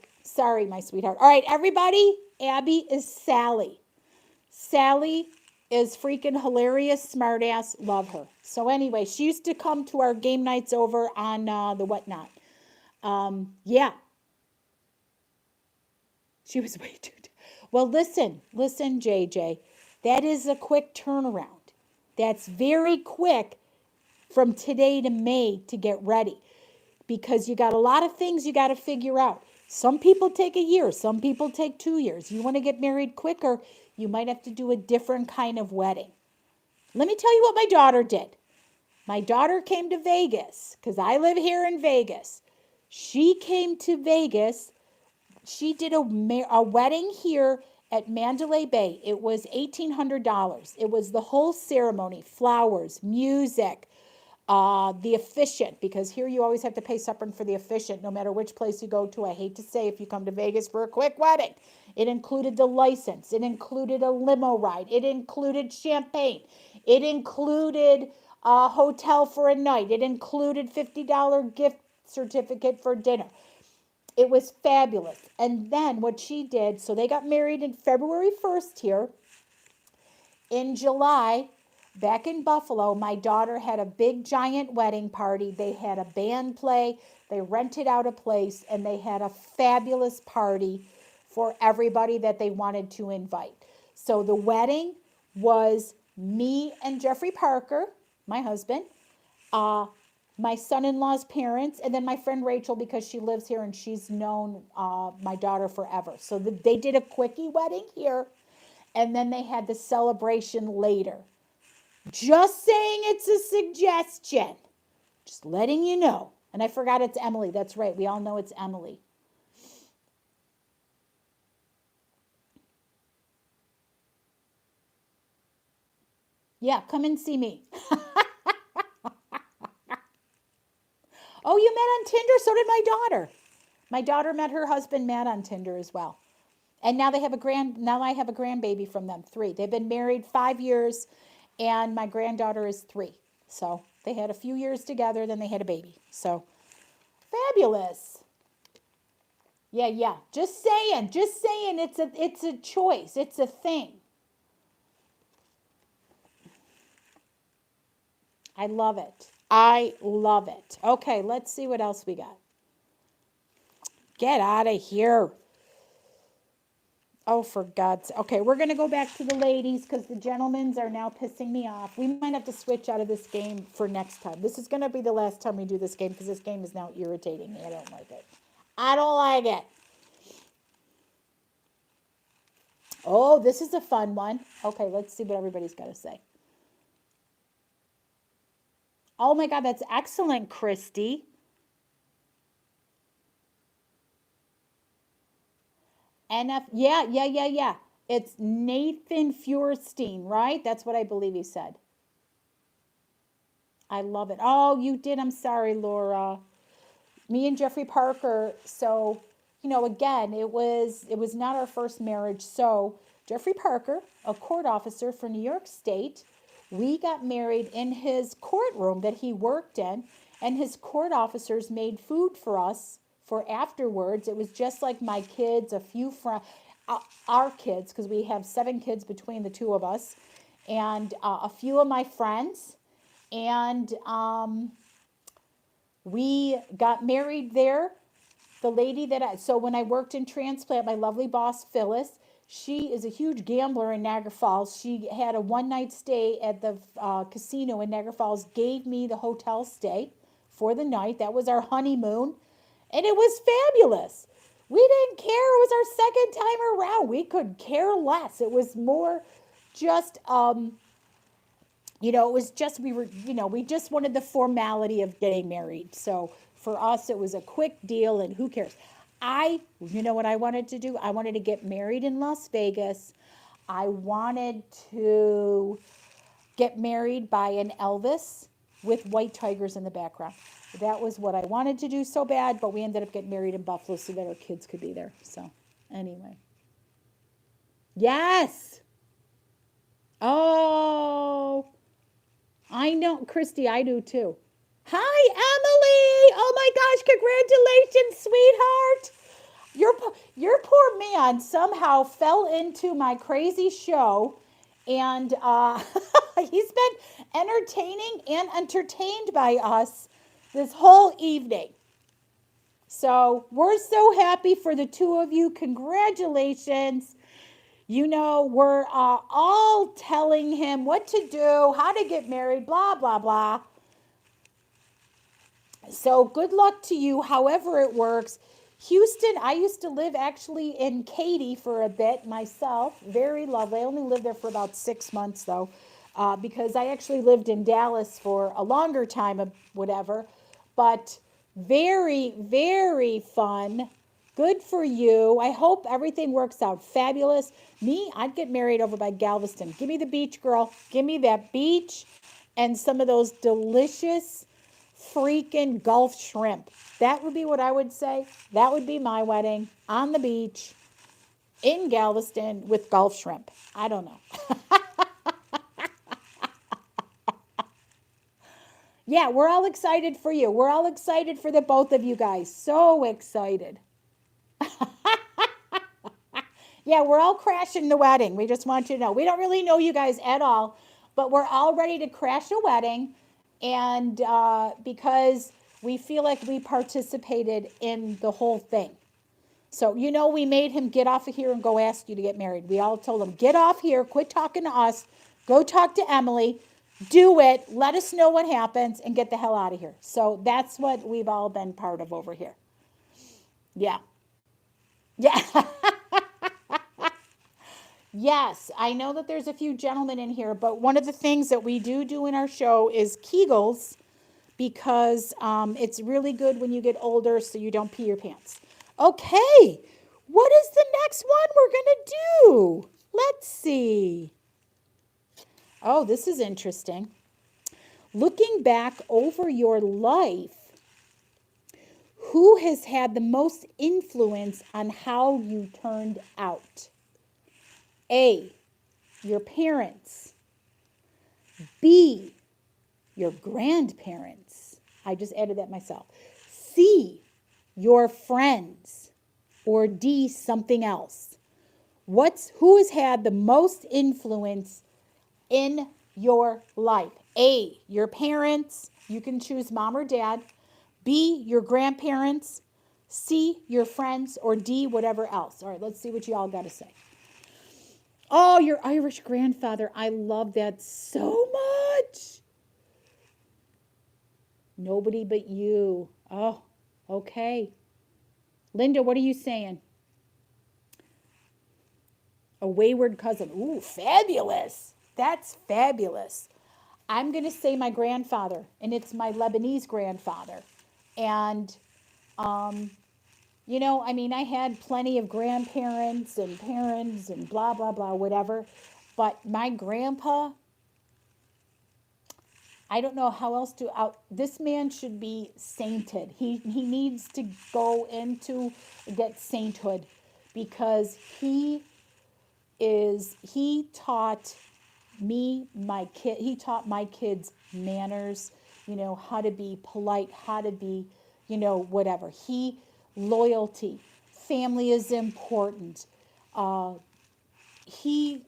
my sweetheart. All right, everybody, Abby is Sally. Sally is freaking hilarious, smartass, love her. So anyway, she used to come to our game nights over on the whatnot. Yeah. She was way too... Well, listen, JJ. That is a quick turnaround. That's very quick from today to May to get ready. Because you got a lot of things you got to figure out. Some people take a year. Some people take 2 years. You want to get married quicker, you might have to do a different kind of wedding. Let me tell you what my daughter did. My daughter came to Vegas because I live here in Vegas. She came to Vegas. She did a wedding here at Mandalay Bay. It was $1,800. It was the whole ceremony, flowers, music, the officiant, because here you always have to pay something for the officiant, no matter which place you go to. I hate to say, if you come to Vegas for a quick wedding, it included the license. It included a limo ride. It included champagne. It included a hotel for a night. It included $50 gift certificate for dinner. It was fabulous. And then what she did, so they got married in February 1st here. In July, back in Buffalo, my daughter had a big giant wedding party. They had a band play, they rented out a place, and they had a fabulous party for everybody that they wanted to invite. So the wedding was me and Jeffrey Parker, my husband, uh, my son-in-law's parents, and then my friend Rachel, because she lives here and she's known my daughter forever. So they did a quickie wedding here, and then they had the celebration later. Just saying, it's a suggestion. Just letting you know. And I forgot it's Emily. That's right. We all know it's Emily. Yeah, come and see me. Oh, you met on Tinder? So did my daughter. My daughter met her husband Matt on Tinder as well. And now now I have a grandbaby from them, 3. They've been married 5 years, and my granddaughter is 3. So they had a few years together, then they had a baby. So fabulous. Yeah, yeah. Just saying, it's a choice. It's a thing. I love it. I love it. Okay, let's see what else we got. Get out of here. Oh, for God's sake. Okay, we're going to go back to the ladies because the gentlemen's are now pissing me off. We might have to switch out of this game for next time. This is going to be the last time we do this game because this game is now irritating me. I don't like it. I don't like it. Oh, this is a fun one. Okay, let's see what everybody's got to say. Oh my God, that's excellent, Christy. Yeah. It's Nathan Feuerstein, right? That's what I believe he said. I love it. Oh, you did. I'm sorry, Laura. Me and Jeffrey Parker. So, again, it was not our first marriage. So, Jeffrey Parker, a court officer for New York State, we got married in his courtroom that he worked in, and his court officers made food for us for afterwards. It was just like my kids, a few friends, our kids, because we have 7 kids between the two of us, and a few of my friends, and we got married there. The lady so when I worked in transplant, my lovely boss, Phyllis, she is a huge gambler in Niagara Falls. She had a one-night stay at the casino in Niagara Falls, gave me the hotel stay for the night. That was our honeymoon, and it was fabulous. We didn't care. It was our second time around. We could care less. It was more just, it was just, we just wanted the formality of getting married. So for us, it was a quick deal, and who cares? You know what I wanted to do? I wanted to get married in Las Vegas. I wanted to get married by an Elvis with white tigers in the background. That was what I wanted to do so bad, but we ended up getting married in Buffalo so that our kids could be there. So anyway. Yes. Oh, I know, Christy, I do too. Hi, Emily. Oh my gosh, congratulations, sweetheart. Your poor man somehow fell into my crazy show, and he's been entertaining and entertained by us this whole evening. So we're so happy for the two of you. Congratulations. We're all telling him what to do, how to get married, blah, blah, blah. So good luck to you, however it works. Houston, I used to live actually in Katy for a bit myself. Very lovely. I only lived there for about 6 months, though, because I actually lived in Dallas for a longer time of whatever. But very, very fun. Good for you. I hope everything works out fabulous. Me, I'd get married over by Galveston. Give me the beach, girl. Give me that beach and some of those delicious freaking Gulf shrimp. That would be what I would say. That would be my wedding on the beach in Galveston with Gulf shrimp. I don't know. Yeah, we're all excited for you. We're all excited for the both of you guys. So excited. Yeah, we're all crashing the wedding. We just want you to know. We don't really know you guys at all. but we're all ready to crash a wedding, and because we feel like we participated in the whole thing. So, we made him get off of here and go ask you to get married. We all told him, get off here, quit talking to us, go talk to Emily, do it, let us know what happens, and get the hell out of here. So that's what we've all been part of over here. Yeah. Yeah. Yes, I know that there's a few gentlemen in here, but one of the things that we do in our show is Kegels, because it's really good when you get older so you don't pee your pants. Okay, what is the next one we're going to do? Let's see. Oh, this is interesting. Looking back over your life, who has had the most influence on how you turned out? A, your parents. B, your grandparents. I just added that myself. C, your friends. Or D, something else. Who has had the most influence in your life? A, your parents. You can choose mom or dad. B, your grandparents. C, your friends. Or D, whatever else. All right, let's see what you all got to say. Oh, your Irish grandfather. I love that so much. Nobody but you. Oh, okay. Linda, what are you saying? A wayward cousin. Ooh, fabulous. That's fabulous. I'm going to say my grandfather, and it's my Lebanese grandfather. And, I had plenty of grandparents and parents and blah, blah, blah, whatever. But my grandpa, I don't know how else this man should be sainted. He needs to go into get sainthood, because he taught he taught my kids manners, how to be polite, how to be, whatever. Loyalty, family is important. He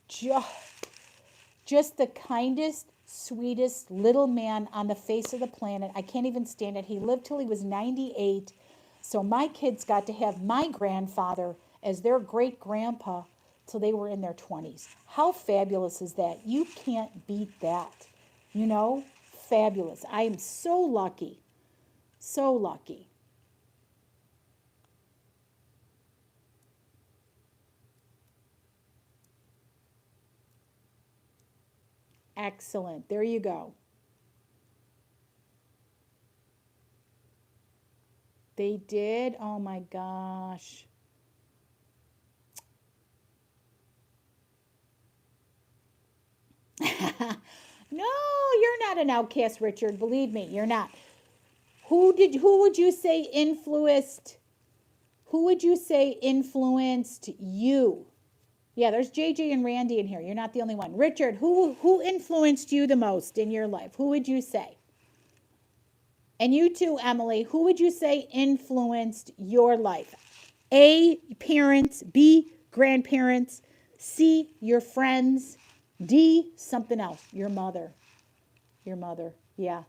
just the kindest, sweetest little man on the face of the planet. I can't even stand it. He lived till he was 98. So my kids got to have my grandfather as their great grandpa till they were in their 20s. How fabulous is that? You can't beat that. Fabulous. I am so lucky. So lucky. Excellent. There you go. They did? Oh my gosh. No, you're not an outcast, Richard. Believe me, you're not. Who would you say influenced? Who would you say influenced you? Yeah, there's JJ and Randy in here. You're not the only one. Richard, who influenced you the most in your life? Who would you say? And you too, Emily, who would you say influenced your life? A, parents. B, grandparents. C, your friends. D, something else. Your mother. Your mother. Yeah.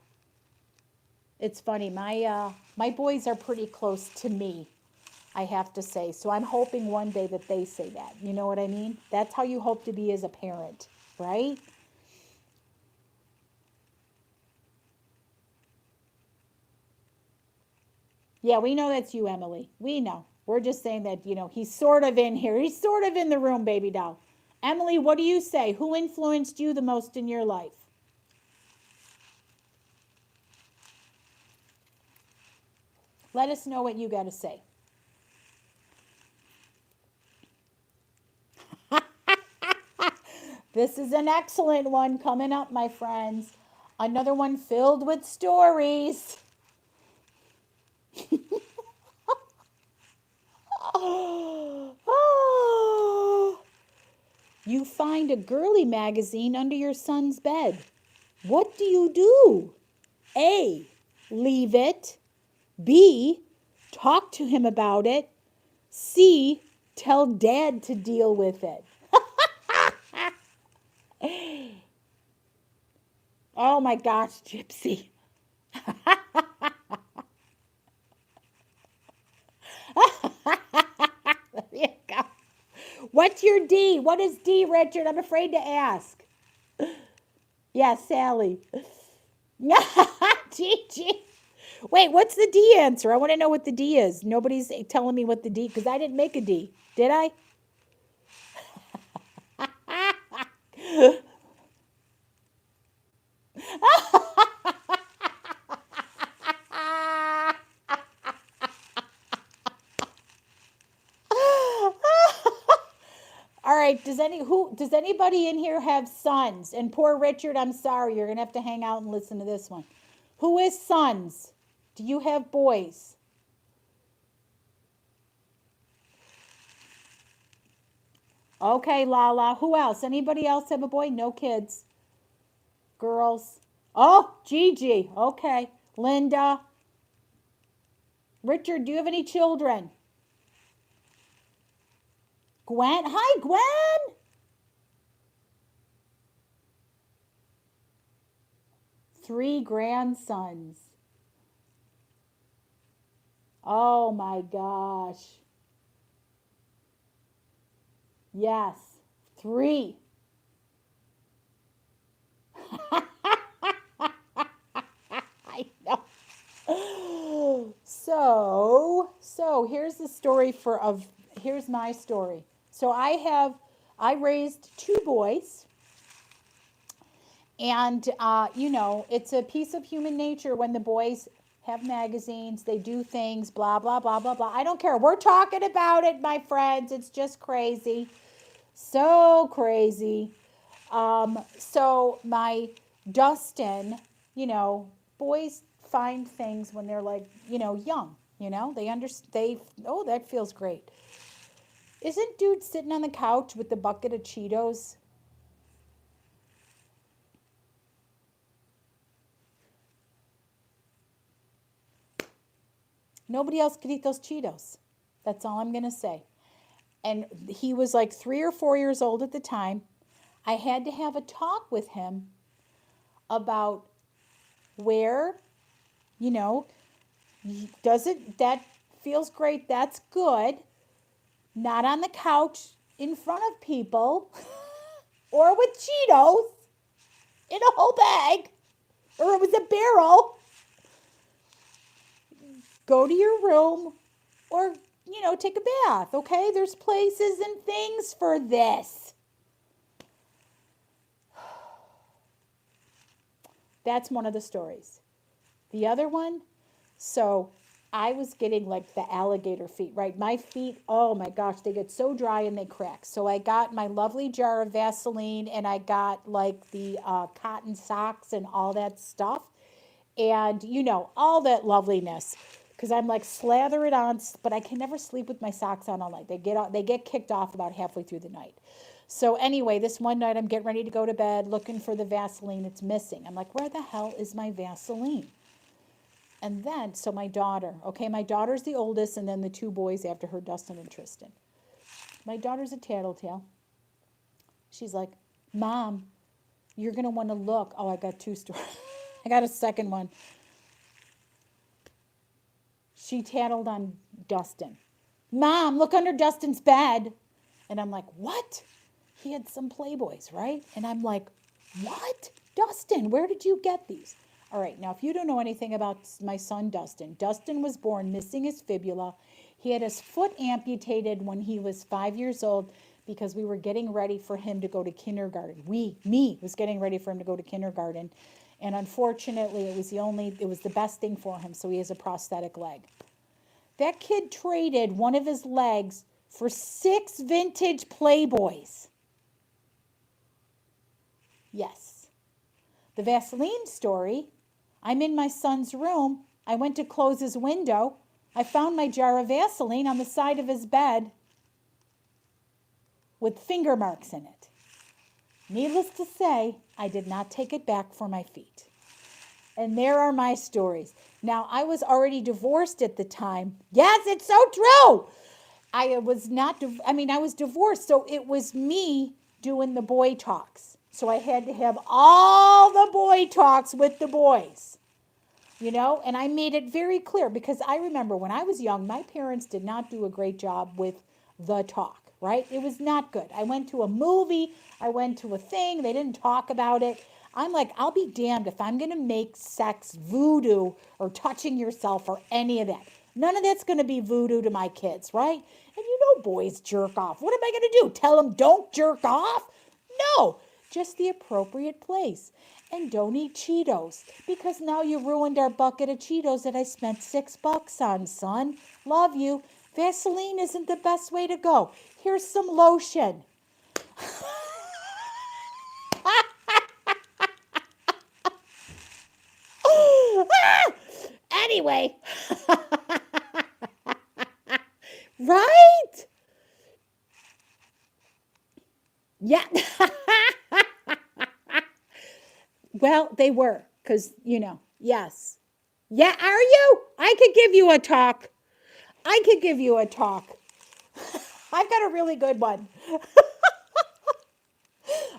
It's funny. My boys are pretty close to me, I have to say. So I'm hoping one day that they say that. You know what I mean? That's how you hope to be as a parent, right? Yeah, we know that's you, Emily. We know. We're just saying that, he's sort of in here. He's sort of in the room, baby doll. Emily, what do you say? Who influenced you the most in your life? Let us know what you got to say. This is an excellent one coming up, my friends. Another one filled with stories. You find a girly magazine under your son's bed. What do you do? A, leave it. B, talk to him about it. C, tell dad to deal with it. Oh my gosh, Gypsy. There you go. What's your D? What is D, Richard? I'm afraid to ask. Yeah, Sally. Gigi. Wait, what's the D answer? I want to know what the D is. Nobody's telling me what the D, because I didn't make a D. Did I? All right, does anybody in here have sons? And poor Richard, I'm sorry, you're gonna have to hang out and listen to this one. Who has sons? Do you have boys? Okay, Lala. Who else? Anybody else have a boy? No kids. Girls. Oh, Gigi. Okay. Linda. Richard, do you have any children? Gwen. Hi, Gwen. 3 grandsons. Oh my gosh. Yes. 3. I know. So here's the story here's my story. So I raised 2 boys, and it's a piece of human nature when the boys have magazines, they do things, blah blah blah blah blah. I don't care. We're talking about it, my friends. It's just crazy, so crazy. So my Dustin, boys find things when they're like, young, oh, that feels great. Isn't dude sitting on the couch with the bucket of Cheetos? Nobody else could eat those Cheetos. That's all I'm going to say. And he was like 3 or 4 years old at the time. I had to have a talk with him about where, that feels great, that's good. Not on the couch in front of people or with Cheetos in a whole bag, or it was a barrel. Go to your room or, take a bath, okay? There's places and things for this. That's one of the stories. The other one, so I was getting like the alligator feet, right? My feet, oh my gosh, they get so dry and they crack. So I got my lovely jar of Vaseline, and I got like the cotton socks and all that stuff. And all that loveliness. Because I'm like, slather it on, but I can never sleep with my socks on all night. They get kicked off about halfway through the night. So anyway, this one night I'm getting ready to go to bed, looking for the Vaseline. It's missing. I'm like, where the hell is my Vaseline? And then, so my daughter's the oldest, and then the 2 boys after her, Dustin and Tristan. My daughter's a tattletale. She's like, Mom, you're going to want to look. Oh, I got 2 stories. I got a second one. She tattled on Dustin. Mom, look under Dustin's bed. And I'm like, what? He had some Playboys, right? And I'm like, what? Dustin, where did you get these? All right, now if you don't know anything about my son Dustin was born missing his fibula. He had his foot amputated when he was 5 years old because we were getting ready for him to go to kindergarten. Me was getting ready for him to go to kindergarten. And unfortunately, it was the best thing for him, so he has a prosthetic leg. That kid traded one of his legs for 6 vintage Playboys. Yes. The Vaseline story, I'm in my son's room. I went to close his window. I found my jar of Vaseline on the side of his bed with finger marks in it. Needless to say, I did not take it back for my feet. And there are my stories. Now, I was already divorced at the time. Yes, it's so true. I was divorced, so it was me doing the boy talks. So I had to have all the boy talks with the boys, and I made it very clear because I remember when I was young, my parents did not do a great job with the talk, right? It was not good. I went to a movie, I went to a thing, they didn't talk about it. I'm like, I'll be damned if I'm going to make sex voodoo or touching yourself or any of that. None of that's going to be voodoo to my kids, right? And boys jerk off. What am I going to do? Tell them don't jerk off? No, just the appropriate place. And don't eat Cheetos because now you ruined our bucket of Cheetos that I spent $6 on, son. Love you. Vaseline isn't the best way to go. Here's some lotion. Anyway, right? Yeah. Well, they were because, yes. Yeah, are you? I could give you a talk. I've got a really good one.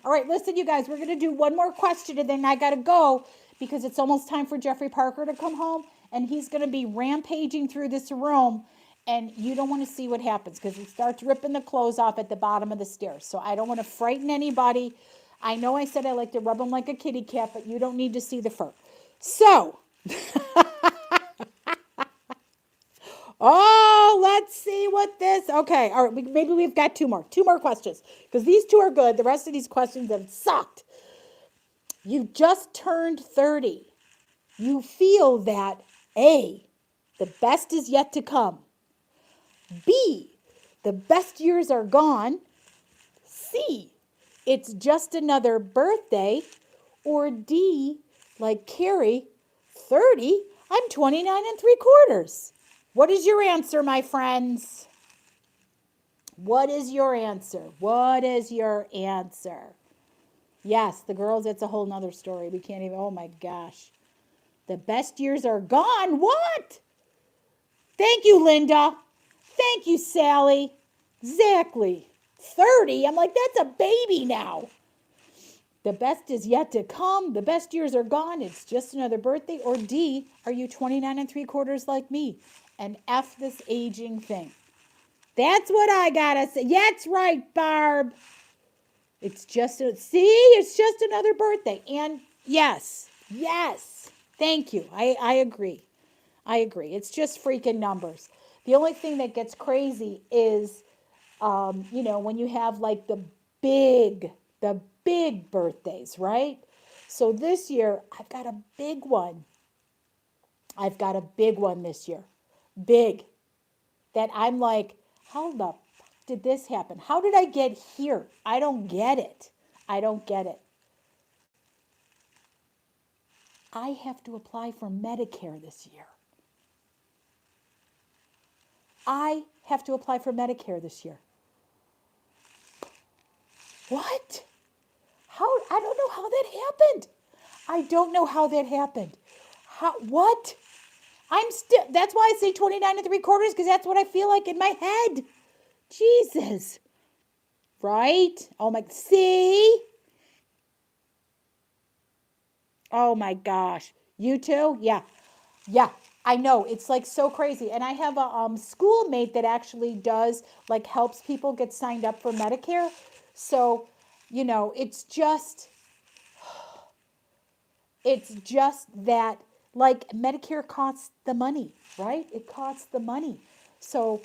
All right, listen, you guys, we're going to do one more question and then I got to go because it's almost time for Jeffrey Parker to come home and he's going to be rampaging through this room and you don't want to see what happens because he starts ripping the clothes off at the bottom of the stairs. So I don't want to frighten anybody. I know I said I like to rub him like a kitty cat, but you don't need to see the fur. So, oh, let's see what this, okay, all right, maybe we've got two more questions, because these two are good. The rest of these questions have sucked. You just turned 30. You feel that A, the best is yet to come. B, the best years are gone. C, it's just another birthday. Or D, like Carrie, 30, I'm 29 3/4. What is your answer, my friends? What is your answer? Yes, the girls, it's a whole nother story. We can't even, oh my gosh. The best years are gone. What? Thank you, Linda. Thank you, Sally. Exactly. 30. I'm like, that's a baby now. The best is yet to come. The best years are gone. It's just another birthday. Or D, are you 29 3/4 like me? And F this aging thing. That's what I gotta say. Yeah, that's right, Barb. It's just another birthday. And yes. Thank you. I agree. It's just freaking numbers. The only thing that gets crazy is, when you have like the big birthdays, right? So this year, I've got a big one. This year. Big. That I'm like, how the fuck did this happen? How did I get here? I don't get it. I have to apply for Medicare this year. What? I don't know how that happened. What? That's why I say 29 3/4 because that's what I feel like in my head. Jesus. Right? Oh my, see? Oh my gosh. You too? Yeah. I know. It's like so crazy. And I have a schoolmate that actually does like helps people get signed up for Medicare. So, it's just that like Medicare costs the money, right? It costs the money. So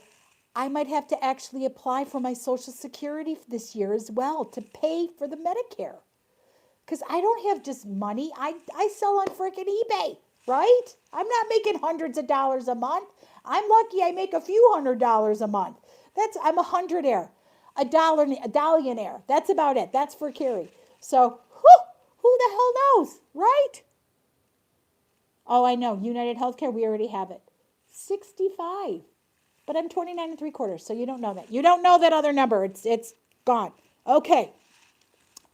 I might have to actually apply for my Social Security this year as well to pay for the Medicare. Because I don't have just money. I sell on freaking eBay, right? I'm not making hundreds of dollars a month. I'm lucky I make a few $100 a month. I'm a hundredaire, a dollionaire. That's about it. That's for Carrie. So who the hell knows, right? Oh, I know. United Healthcare, we already have it. 65. But I'm 29 3/4, so you don't know that. You don't know that other number. It's gone. Okay.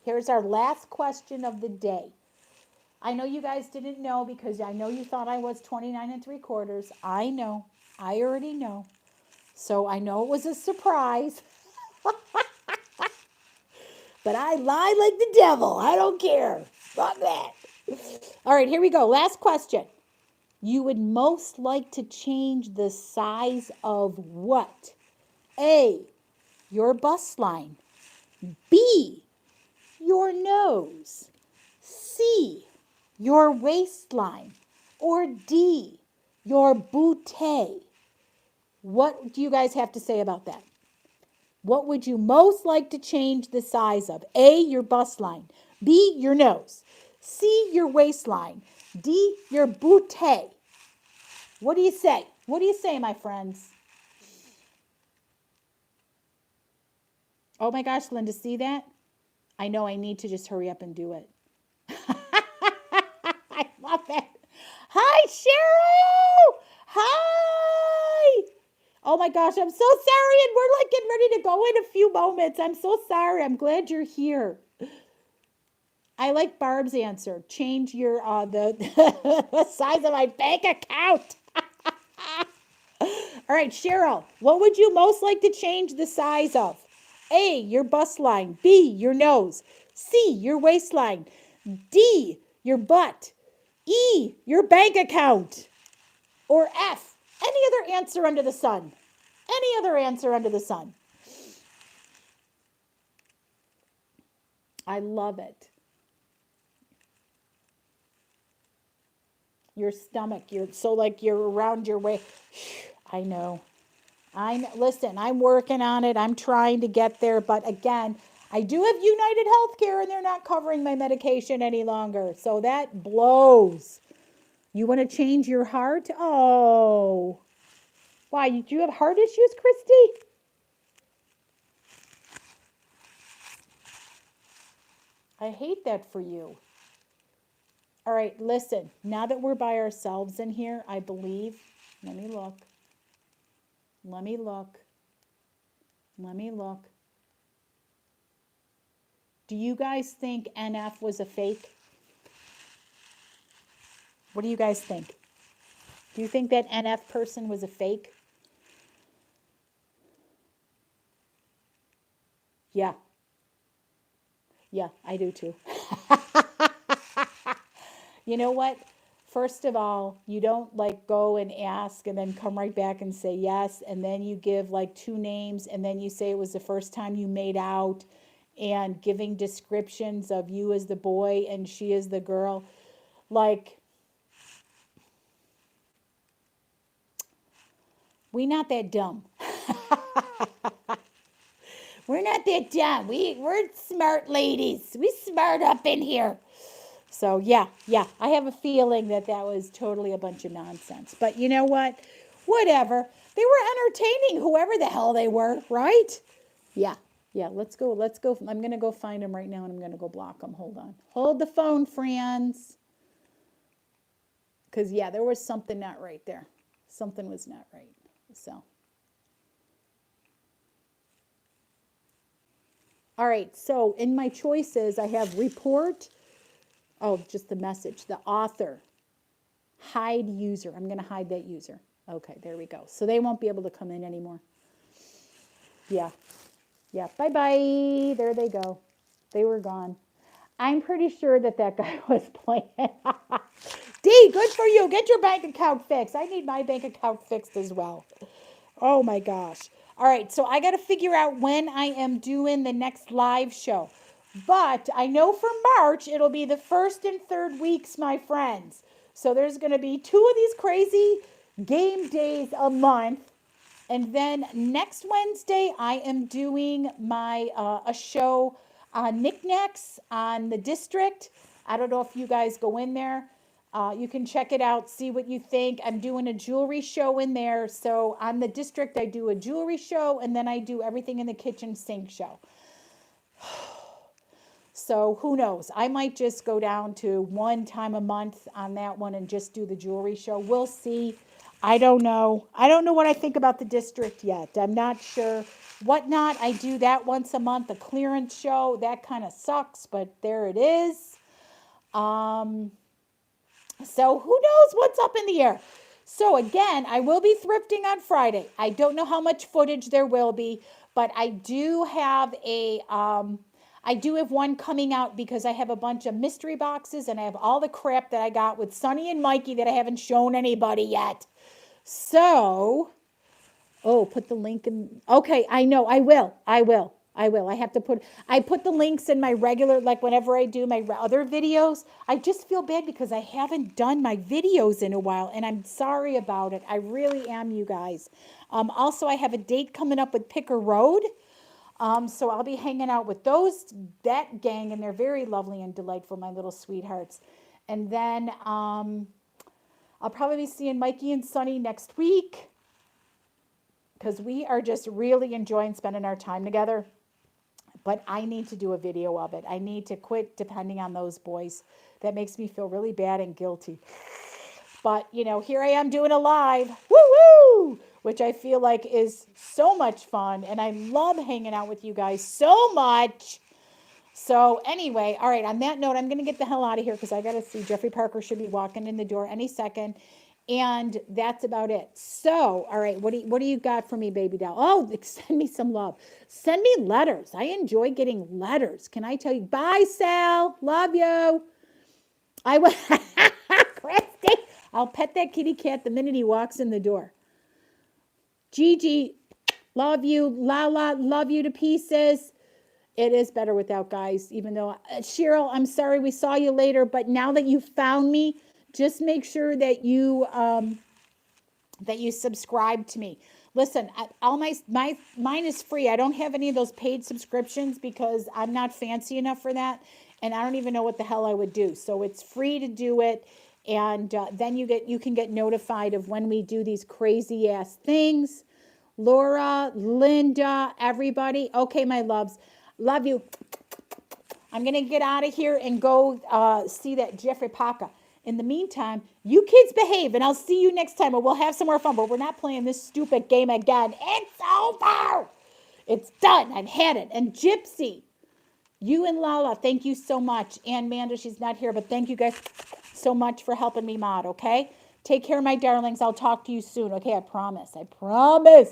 Here's our last question of the day. I know you guys didn't know because I know you thought I was 29 3/4. I know. I already know. So I know it was a surprise. But I lie like the devil. I don't care. Fuck that. All right, here we go. Last question. You would most like to change the size of what? A, your bust line. B, your nose. C, your waistline. Or D, your bootay. What do you guys have to say about that? What would you most like to change the size of? A, your bust line. B, your nose. C, your waistline. D, your bootay. What do you say? What do you say, my friends? Oh my gosh, Linda, see that? I know I need to just hurry up and do it. I love it. Hi, Cheryl. Hi. Oh my gosh, I'm so sorry. And we're like getting ready to go in a few moments. I'm so sorry. I'm glad you're here. I like Barb's answer. Change your the size of my bank account. All right, Cheryl, what would you most like to change the size of? A, your bust line. B, your nose. C, your waistline. D, your butt. E, your bank account. Or F, any other answer under the sun. Any other answer under the sun. I love it. Your stomach, you're so like you're around your way. I know. Listen, I'm working on it. I'm trying to get there. But again, I do have United Healthcare and they're not covering my medication any longer. So that blows. You want to change your heart? Oh. Why? Do you have heart issues, Christy? I hate that for you. All right, listen. Now that we're by ourselves in here, I believe. Let me look. Let me look. Let me look. Do you guys think NF was a fake? What do you guys think? Do you think that NF person was a fake? Yeah. Yeah, I do too. You know what? First of all, you don't like go and ask and then come right back and say yes. And then you give like 2 names and then you say it was the first time you made out and giving descriptions of you as the boy and she as the girl. Like, we not that dumb. We're not that dumb. We're smart ladies. We smart up in here. So yeah, I have a feeling that was totally a bunch of nonsense. But you know what? Whatever. They were entertaining, whoever the hell they were, right? Yeah, let's go. I'm going to go find them right now and I'm going to go block them. Hold on. Hold the phone, friends. Because yeah, there was something not right there. Something was not right. So. All right, so in my choices, I have report. Oh, just the message. The author. Hide user. I'm going to hide that user. Okay, there we go. So they won't be able to come in anymore. Yeah. Bye-bye. There they go. They were gone. I'm pretty sure that guy was playing. D, good for you. Get your bank account fixed. I need my bank account fixed as well. Oh, my gosh. All right, so I got to figure out when I am doing the next live show. But I know for March, it'll be the first and third weeks, my friends. So there's going to be 2 of these crazy game days a month. And then next Wednesday, I am doing my a show on knickknacks on the district. I don't know if you guys go in there. You can check it out, see what you think. I'm doing a jewelry show in there. So on the district, I do a jewelry show, and then I do everything in the kitchen sink show. So who knows? I might just go down to 1 time a month on that one and just do the jewelry show. We'll see. I don't know. I don't know what I think about the district yet. I'm not sure. Whatnot, I do that once a month, a clearance show. That kind of sucks, but there it is. So who knows what's up in the air? So again, I will be thrifting on Friday. I don't know how much footage there will be, but I do have I do have one coming out because I have a bunch of mystery boxes and I have all the crap that I got with Sunny and Mikey that I haven't shown anybody yet. So, oh, put the link in. Okay, I know. I will. I have to I put the links in my regular, like whenever I do my other videos. I just feel bad because I haven't done my videos in a while and I'm sorry about it. I really am, you guys. Also, I have a date coming up with Picker Road. So I'll be hanging out with that gang, and they're very lovely and delightful, my little sweethearts. And then I'll probably be seeing Mikey and Sunny next week because we are just really enjoying spending our time together. But I need to do a video of it. I need to quit depending on those boys. That makes me feel really bad and guilty. But, here I am doing a live. Woo-woo! Which I feel like is so much fun. And I love hanging out with you guys so much. So anyway, all right, on that note, I'm going to get the hell out of here because I got to see Jeffrey Parker should be walking in the door any second. And that's about it. So, all right, what do you got for me, baby doll? Oh, send me some love. Send me letters. I enjoy getting letters. Can I tell you? Bye, Sal. Love you. I will. Christy, I'll pet that kitty cat the minute he walks in the door. Gigi, love you. Lala, love you to pieces. It is better without guys, even though, Cheryl, I'm sorry we saw you later, but now that you found me, just make sure that you subscribe to me. Listen, all mine is free. I don't have any of those paid subscriptions because I'm not fancy enough for that, and I don't even know what the hell I would do. So it's free to do it, and then you can get notified of when we do these crazy ass things. Laura, Linda, everybody. Okay, my loves, love you. I'm gonna get out of here and go see that Jeffrey Parker. In the meantime, you kids behave, and I'll see you next time, or we'll have some more fun, but we're not playing this stupid game again. It's over. It's done. I've had it. And Gypsy, you and Lala, thank you so much. And Amanda, she's not here, but thank you guys so much for helping me mod, okay? Take care, my darlings. I'll talk to you soon, okay? I promise.